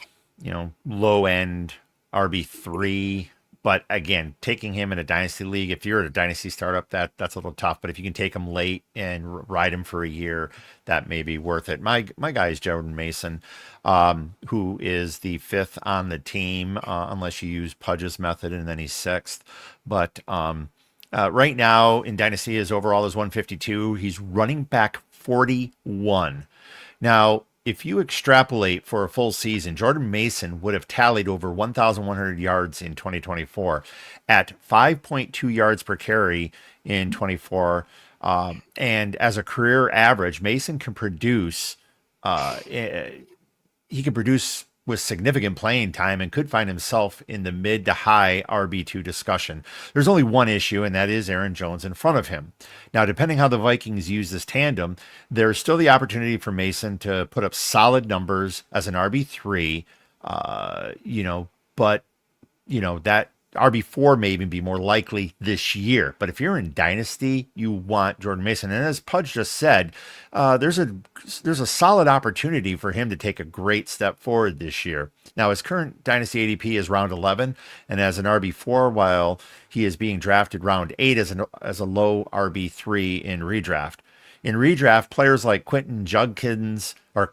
low end RB3. But again, taking him in a dynasty league, if you're at a dynasty startup, that's a little tough. But if you can take him late and ride him for a year, that may be worth it. My guy is Jordan Mason, who is the 5th on the team, unless you use Pudge's method, and then he's 6th. But right now in dynasty, his overall is 152. He's running back 41. Now, if you extrapolate for a full season, Jordan Mason would have tallied over 1,100 yards in 2024 at 5.2 yards per carry in 24. And as a career average, Mason can produce, with significant playing time and could find himself in the mid to high RB2 discussion. There's only one issue, and that is Aaron Jones in front of him. Now, depending how the Vikings use this tandem, there's still the opportunity for Mason to put up solid numbers as an RB3, but that RB4 may even be more likely this year. But if you're in dynasty, you want Jordan Mason. And as Pudge just said, there's a solid opportunity for him to take a great step forward this year. Now, his current dynasty ADP is round 11, and as an RB4, while he is being drafted round 8 as a low RB3 in redraft. In redraft, players like Quinton Junkins, I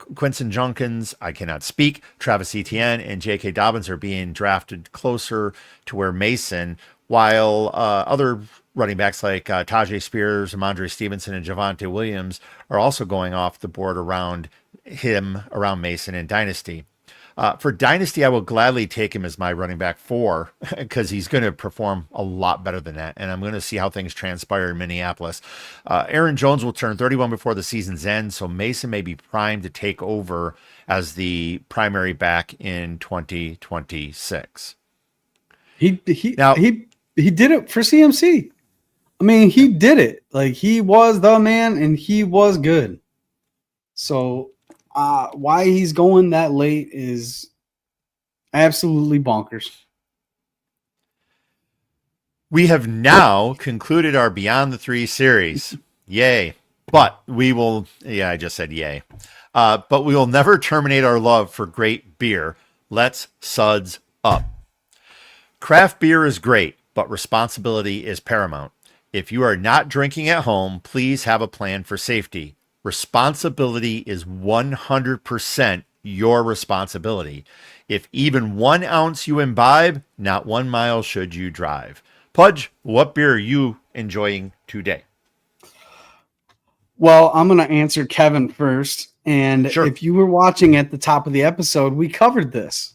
cannot speak, Travis Etienne, and J.K. Dobbins are being drafted closer to where Mason, while other running backs like Tajay Spears, Ramondre Stevenson, and Javonte Williams are also going off the board around Mason in Dynasty. For Dynasty, I will gladly take him as my running back 4 because he's going to perform a lot better than that. And I'm going to see how things transpire in Minneapolis. Aaron Jones will turn 31 before the season's end, so Mason may be primed to take over as the primary back in 2026. He did it for CMC. I mean, he did it. Like, he was the man, and he was good. So why he's going that late is absolutely bonkers. We have now concluded our Beyond the Three series. Yay. But we will, I just said yay. But we will never terminate our love for great beer. Let's suds up. Craft beer is great, but responsibility is paramount. If you are not drinking at home, please have a plan for safety. Responsibility is 100% your responsibility. If even 1 ounce you imbibe, not 1 mile should you drive. Pudge, what beer are you enjoying today? Well, I'm going to answer Kevin first. And Sure. If you were watching at the top of the episode, we covered this.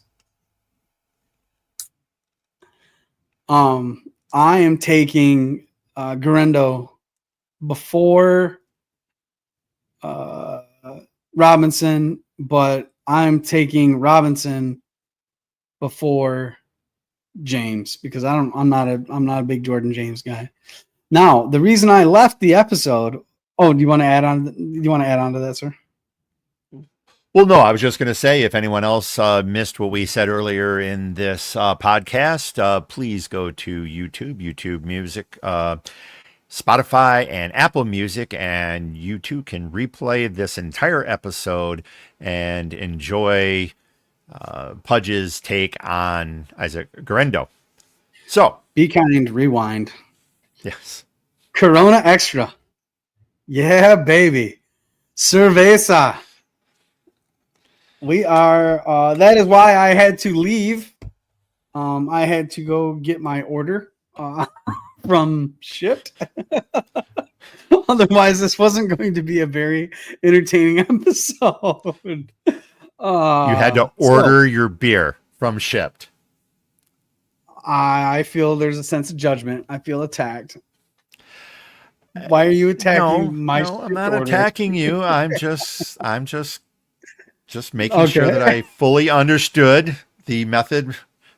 I am taking Garendo before Robinson, but I'm taking Robinson before James because I'm not a big Jordan James guy. Now, the reason I left the episode. Oh, do you want to add on? To that, sir? Well, no, I was just going to say, if anyone else missed what we said earlier in this podcast, please go to YouTube Music, Spotify, and Apple Music, and you too can replay this entire episode and enjoy Pudge's take on Isaac Garendo. So, Be kind, rewind. yes. Corona Extra. Yeah, baby. Cerveza. We are, that is why I had to leave. I had to go get my order from Shipped. Otherwise, this wasn't going to be a very entertaining episode. You had to order your beer from Shipped. I feel there's a sense of judgment. I feel attacked. Why are you attacking my No, I'm not order? attacking you. I'm just making sure that I fully understood the method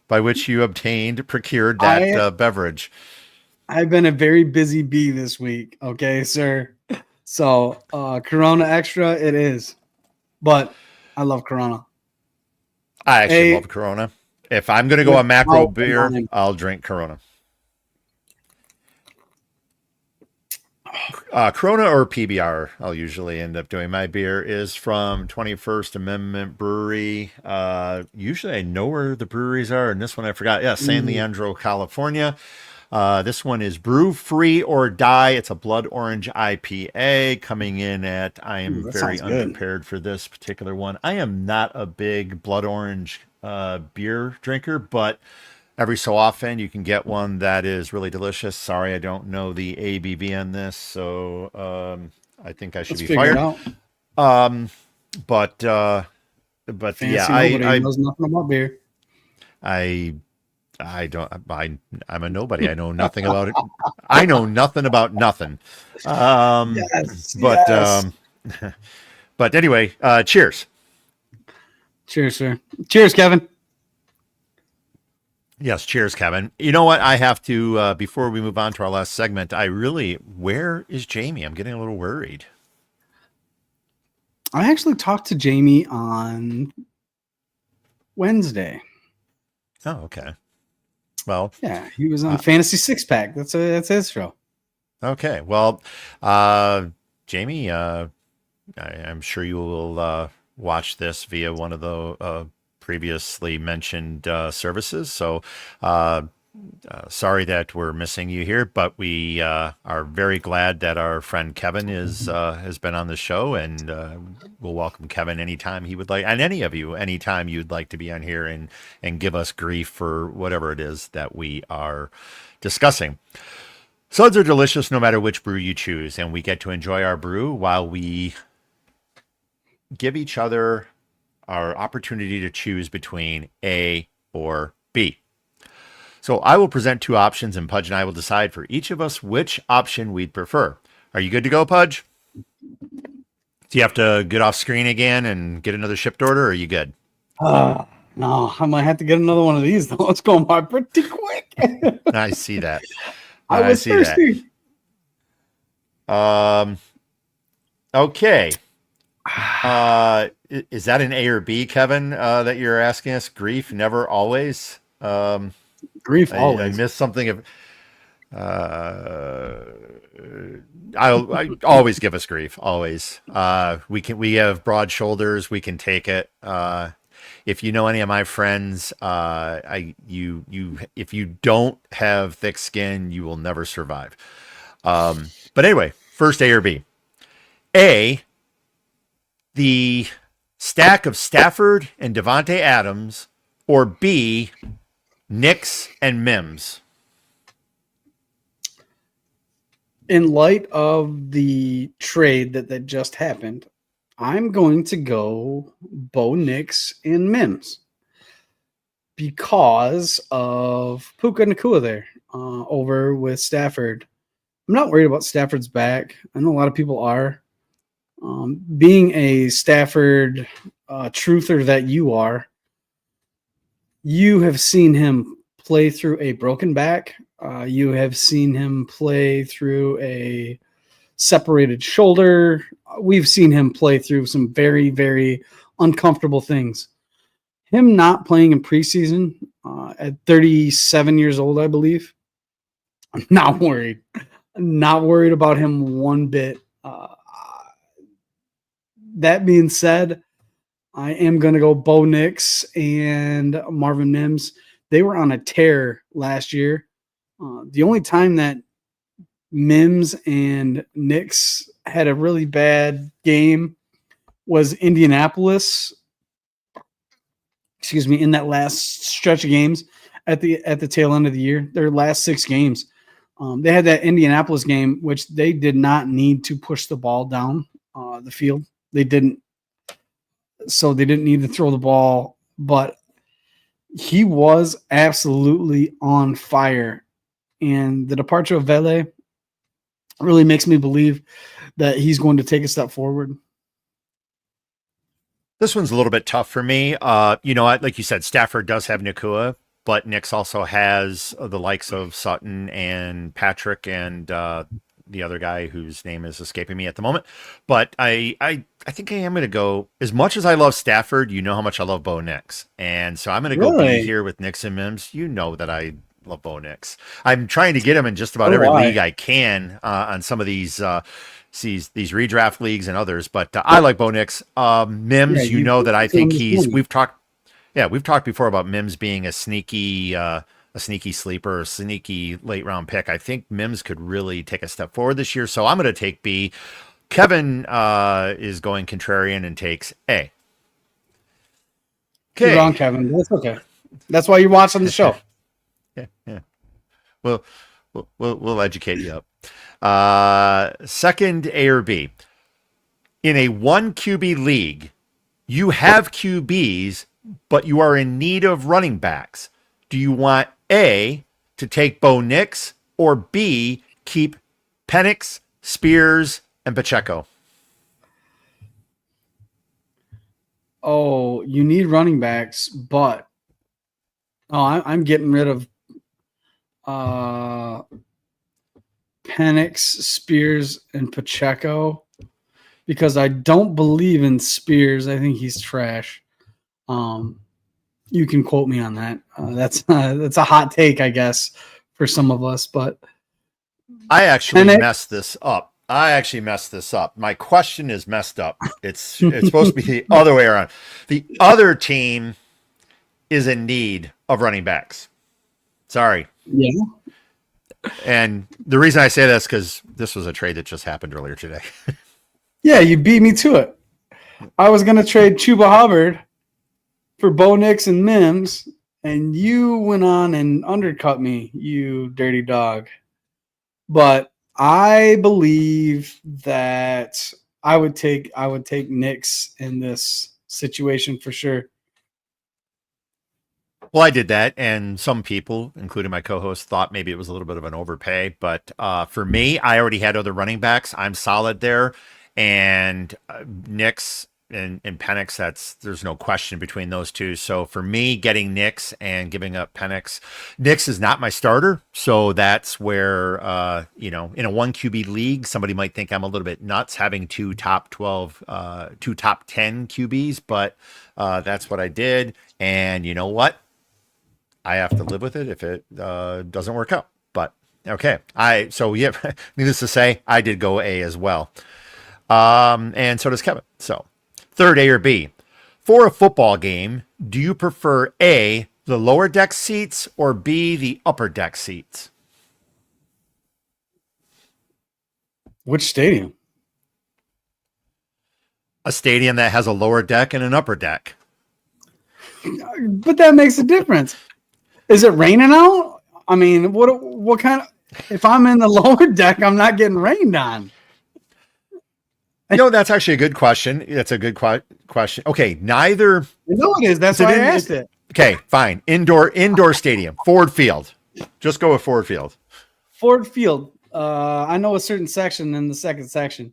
by which you procured that beverage. I've been a very busy bee this week. Okay, sir. So, Corona Extra it is. But I love Corona. I actually love Corona. If I'm going to go a macro beer, I'll drink Corona. Corona or PBR, I'll usually end up doing. My beer is from 21st Amendment Brewery. Usually I know where the breweries are, and this one I forgot. Yeah, San Leandro, California. This one is Brew Free or Die. It's a blood orange IPA coming in at, I am very unprepared for this particular one. I am not a big blood orange beer drinker, but every so often you can get one that is really delicious. Sorry, I don't know the ABV on this, so I think I should be fired. But Fancy yeah, I knows nothing about beer. I'm a nobody. I know nothing about it. I know nothing about nothing. But anyway, cheers. Cheers, sir. Cheers, Kevin. Yes, cheers, Kevin. You know what? I have to, before we move on to our last segment, where is Jamie? I'm getting a little worried. I actually talked to Jamie on Wednesday. Oh, okay. Well, yeah, he was on Fantasy Six Pack. That's his show. Okay. Well, Jamie, I'm sure you will watch this via one of the previously mentioned services. So sorry that we're missing you here, but we are very glad that our friend Kevin has been on the show, and we'll welcome Kevin anytime he would like, and any of you anytime you'd like to be on here and give us grief for whatever it is that we are discussing. Suds are delicious no matter which brew you choose, and we get to enjoy our brew while we give each other our opportunity to choose between A or B. So I will present two options, and Pudge and I will decide for each of us which option we'd prefer. Are you good to go, Pudge? Do you have to get off screen again and get another shipped order, or are you good? No, I might have to get another one of these, though. It's going by pretty quick. I see that. I was thirsty. Okay. Is that an A or B, Kevin, that you're asking us? Grief, never, always? Grief, always. I missed something. I always give us grief, always. We have broad shoulders. We can take it. If you know any of my friends, if you don't have thick skin, you will never survive. But anyway, first A or B. A, the stack of Stafford and Devontae Adams, or B, Knicks and Mims. In light of the trade that just happened, I'm going to go Bo Nix and Mims because of Puka Nacua there over with Stafford. I'm not worried about Stafford's back. I know a lot of people are. Being a Stafford truther that you are, you have seen him play through a broken back. You have seen him play through a separated shoulder. We've seen him play through some very, very uncomfortable things. Him not playing in preseason at 37 years old, I believe. I'm not worried. I'm not worried about him one bit. That being said, I am going to go Bo Nix and Marvin Mims. they were on a tear last year. The only time that Mims and Knicks had a really bad game was Indianapolis. Excuse me, in that last stretch of games at the tail end of the year, their last 6 games. They had that Indianapolis game, which they did not need to push the ball down the field. They didn't. So they didn't need to throw the ball, but he was absolutely on fire. And the departure of Vele really makes me believe that he's going to take a step forward. This one's a little bit tough for me. Like you said, Stafford does have Nakua, but Knicks also has the likes of Sutton and Patrick and the other guy whose name is escaping me at the moment. But I think I am going to go, as much as I love Stafford, you know how much I love Bo Nix. And so I'm going to go be here with Nix and Mims. You know that I love Bo Nix. I'm trying to get him in just about every league I can on some of these redraft leagues and others. But I like Bo Nix. Mims, you know that I think we've talked before about Mims being a sneaky sleeper, a sneaky late round pick. I think Mims could really take a step forward this year. So I'm going to take B. Kevin is going contrarian and takes A. Okay. You're wrong, Kevin. That's okay. That's why you're watching the show. Yeah. We'll educate you up. Second, A or B. In a 1 QB league, you have QBs, but you are in need of running backs. Do you want A, to take Bo Nix, or B, keep Penix, Spears, and Pacheco? Oh, you need running backs, but I'm getting rid of Penix, Spears, and Pacheco because I don't believe in Spears. I think he's trash. You can quote me on that. That's a hot take, I guess, for some of us. But I actually messed this up. My question is messed up. It's supposed to be the other way around. The other team is in need of running backs. Sorry. Yeah. And the reason I say this because this was a trade that just happened earlier today. Yeah, you beat me to it. I was going to trade Chuba Hubbard for Bo Nix and Mims, and you went on and undercut me, you dirty dog. But I believe that I would take Nix in this situation for sure. Well, I did that, and some people, including my co-host, thought maybe it was a little bit of an overpay. But for me, I already had other running backs. I'm solid there, and Nix and Penix, there's no question between those two. So for me, getting Nix and giving up Penix, Nix is not my starter. So that's where, in a 1 QB league, somebody might think I'm a little bit nuts having two top 10 QBs, but that's what I did. And you know what? I have to live with it if it doesn't work out. But okay. Needless to say, I did go A as well. And so does Kevin. So third, A or B. For a football game, do you prefer A, the lower deck seats, or B, the upper deck seats? Which stadium? A stadium that has a lower deck and an upper deck. But that makes a difference. Is it raining out? I mean, what kind of... If I'm in the lower deck, I'm not getting rained on. That's actually a good question. That's a good question. Okay, neither. I know it is. That's why I asked it. Okay, fine. Indoor stadium. Ford Field. Just go with Ford Field. Ford Field. I know a certain section in the second section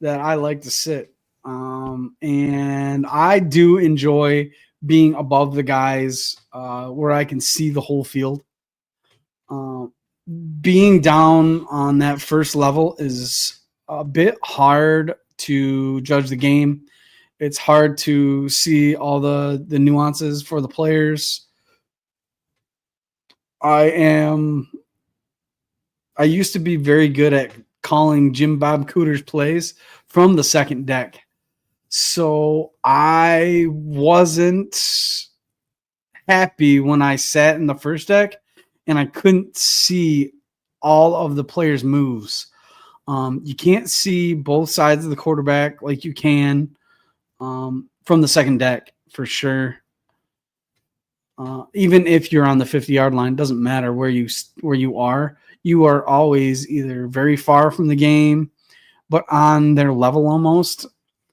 that I like to sit. And I do enjoy being above the guys where I can see the whole field. Being down on that first level is a bit hard to judge the game. It's hard to see all the nuances for the players. I used to be very good at calling Jim Bob Cooter's plays from the second deck. So I wasn't happy when I sat in the first deck and I couldn't see all of the players' moves. You can't see both sides of the quarterback like you can from the second deck for sure. Even if you're on the 50-yard line, doesn't matter where you are. You are always either very far from the game, but on their level almost.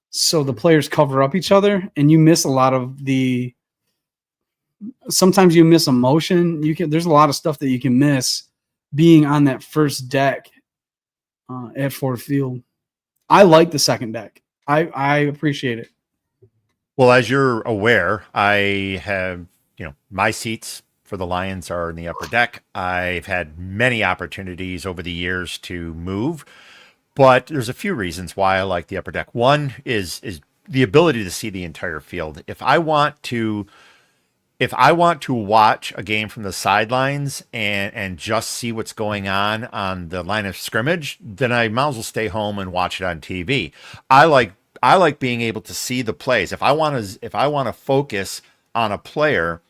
So the players cover up each other, and you miss a lot of the. Sometimes you miss emotion. There's a lot of stuff that you can miss being on that first deck at Ford Field. I like the second deck. I appreciate it. Well, as you're aware, I have, my seats for the Lions are in the upper deck. I've had many opportunities over the years to move, but there's a few reasons why I like the upper deck. One is the ability to see the entire field. If I want to watch a game from the sidelines and just see what's going on the line of scrimmage, then I might as well stay home and watch it on TV. I like being able to see the plays. If I want to focus on a player,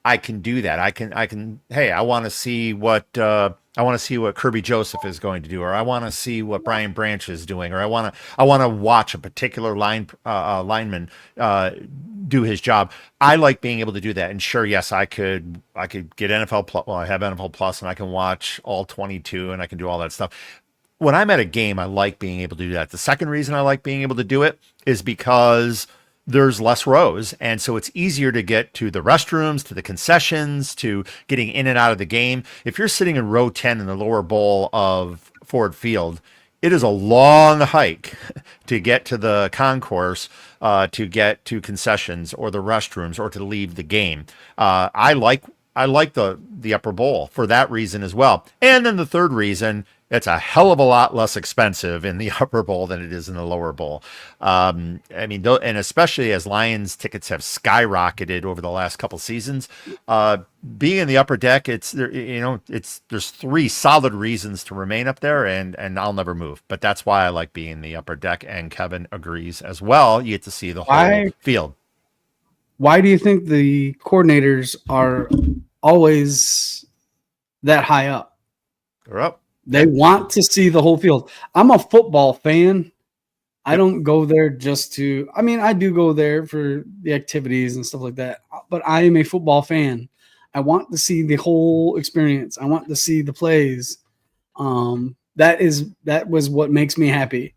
I can do that. I can. Hey, I want to see what Kirby Joseph is going to do, or I want to see what Brian Branch is doing, or I want to watch a particular lineman do his job. I like being able to do that. And sure, yes, I could get NFL Plus. Well, I have NFL Plus, and I can watch all 22, and I can do all that stuff. When I'm at a game, I like being able to do that. The second reason I like being able to do it is because there's less rows. And so it's easier to get to the restrooms, to the concessions, to getting in and out of the game. If you're sitting in row 10 in the lower bowl of Ford Field, it is a long hike to get to the concourse, to get to concessions or the restrooms or to leave the game. I like the upper bowl for that reason as well. And then the third reason, it's a hell of a lot less expensive in the upper bowl than it is in the lower bowl. And especially as Lions tickets have skyrocketed over the last couple seasons, being in the upper deck, there's three solid reasons to remain up there, and I'll never move. But that's why I like being in the upper deck, and Kevin agrees as well. You get to see the whole field. Why do you think the coordinators are always that high up? They're up. They want to see the whole field. I'm a football fan. I don't go there just to – I mean, I do go there for the activities and stuff like that, but I am a football fan. I want to see the whole experience. I want to see the plays. That was what makes me happy.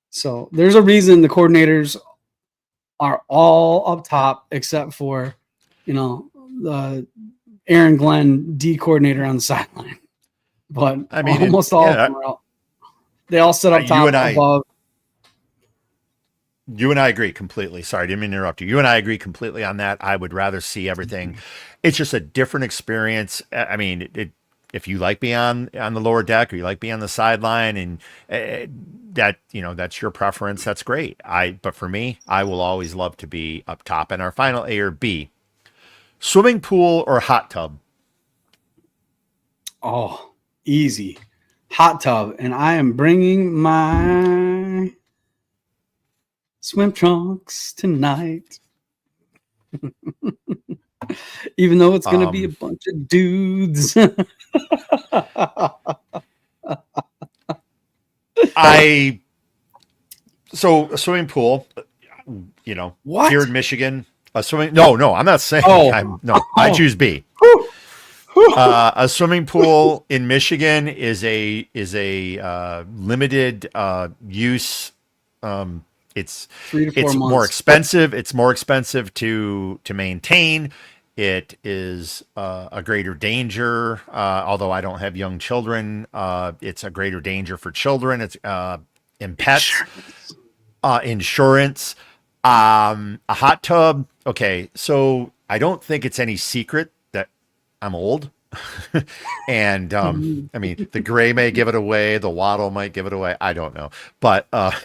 So there's a reason the coordinators are all up top except for, the Aaron Glenn D coordinator on the sideline. But I mean, almost all of them are out. They all sit up top above. You and I agree completely. Sorry, I didn't mean to interrupt you. You and I agree completely on that. I would rather see everything. It's just a different experience. I mean, if you like being on the lower deck or you like being on the sideline, and that's your preference, that's great. But for me, I will always love to be up top. And our final A or B, swimming pool or hot tub? Oh, easy. Hot tub. And I am bringing my swim trunks tonight. Even though it's going to be a bunch of dudes. So a swimming pool, what? Here in Michigan, no, I'm not saying, I choose B. A swimming pool in Michigan is a limited use. It's 3 to 4 months. More expensive. It's more expensive to maintain. It is a greater danger. Although I don't have young children, it's a greater danger for children. It's in pets, insurance, a hot tub. Okay, so I don't think it's any secret that I'm old. And I mean, the gray may give it away, the waddle might give it away, I don't know, but the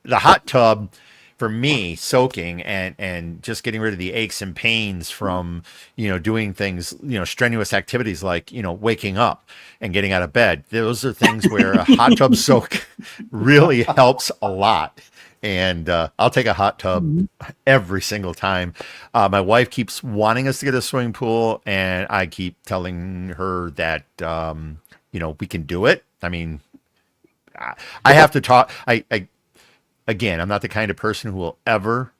hot tub for me, soaking and just getting rid of the aches and pains from doing things, strenuous activities like waking up and getting out of bed, those are things where a hot tub soak really helps a lot. and I'll take a hot tub every single time. My wife keeps wanting us to get a swimming pool, and I keep telling her that we can do it. I mean, I have to talk. Again, I'm not the kind of person who will ever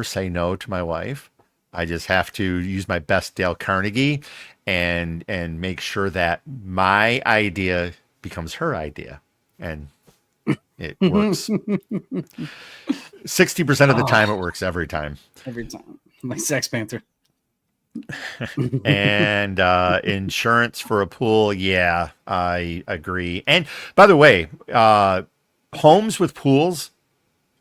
say no to my wife. I just have to use my best Dale Carnegie and make sure that my idea becomes her idea, and it works. 60% of the time, it works every time. Every time, like Sex Panther. And insurance for a pool, yeah, I agree. And by the way, homes with pools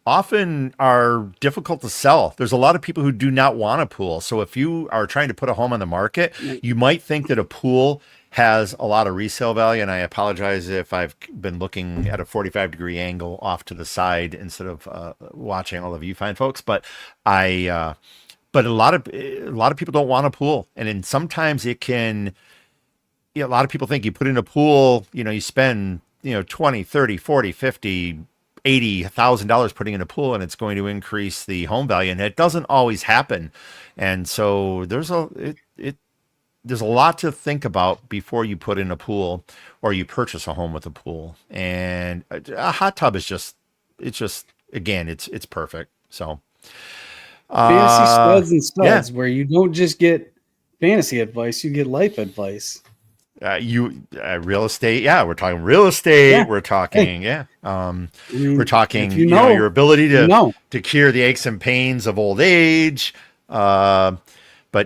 often are difficult to sell. There's a lot of people who do not want a pool. So if you are trying to put a home on the market, you might think that a pool has a lot of resale value. And I apologize if I've been looking at a 45-degree angle off to the side instead of watching all of you fine folks. But but a lot of people don't want a pool. And then sometimes it can, a lot of people think you put in a pool, you spend, 20, 30, 40, 50, $80,000 putting in a pool, and it's going to increase the home value, and it doesn't always happen. And so there's a lot to think about before you put in a pool or you purchase a home with a pool. And a hot tub is it's perfect. So fantasy studs and studs, where you don't just get fantasy advice, you get life advice. Real estate. Yeah. We're talking real estate. Yeah. We're talking, we're talking, your ability to cure the aches and pains of old age. But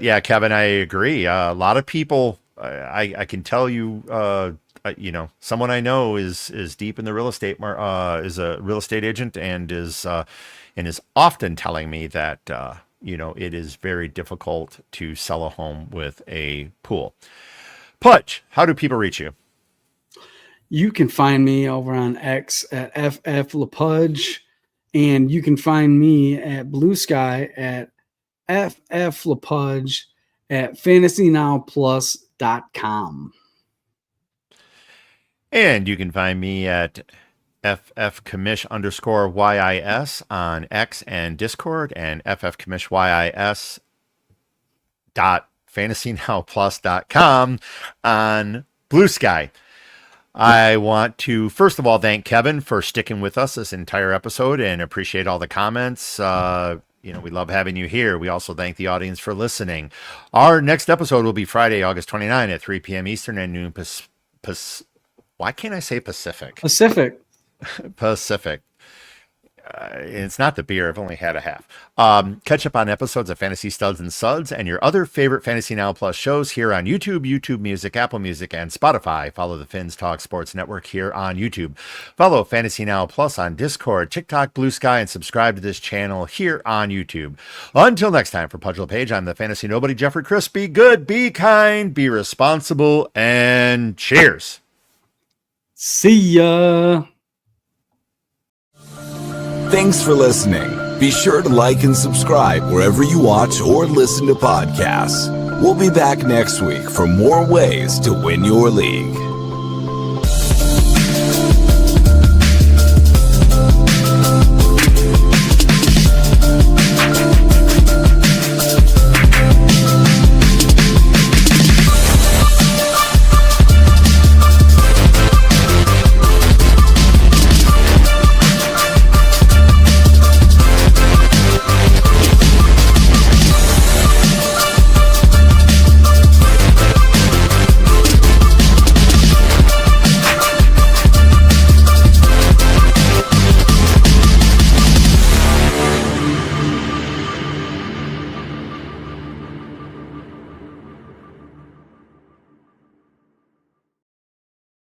yeah, Kevin, I agree. A lot of people, I can tell you, someone I know is deep in the real estate, is a real estate agent, and is often telling me that, it is very difficult to sell a home with a pool. Pudge, how do people reach you? You can find me over on X at FFLaPudge, and you can find me at Blue Sky at FFLaPudge at FantasyNowPlus.com. And you can find me at FFCommish_YIS on X and Discord, and FFCommish.FantasyNowPlus.com on Blue Sky. I want to, first of all, thank Kevin for sticking with us this entire episode and appreciate all the comments. We love having you here. We also thank the audience for listening. Our next episode will be Friday, August 29 at 3 p.m. Eastern and noon why can't I say Pacific? Pacific. It's not the beer. I've only had a half. Catch up on episodes of Fantasy Studs and Suds and your other favorite Fantasy Now Plus shows here on YouTube, YouTube Music, Apple Music, and Spotify. Follow the Finns Talk Sports Network here on YouTube. Follow Fantasy Now Plus on Discord, TikTok, Blue Sky, and subscribe to this channel here on YouTube. Until next time, for Pudge LePage, I'm the Fantasy Nobody, Jeffrey Chris. Be good, be kind, be responsible, and cheers. See ya. Thanks for listening. Be sure to like and subscribe wherever you watch or listen to podcasts. We'll be back next week for more ways to win your league.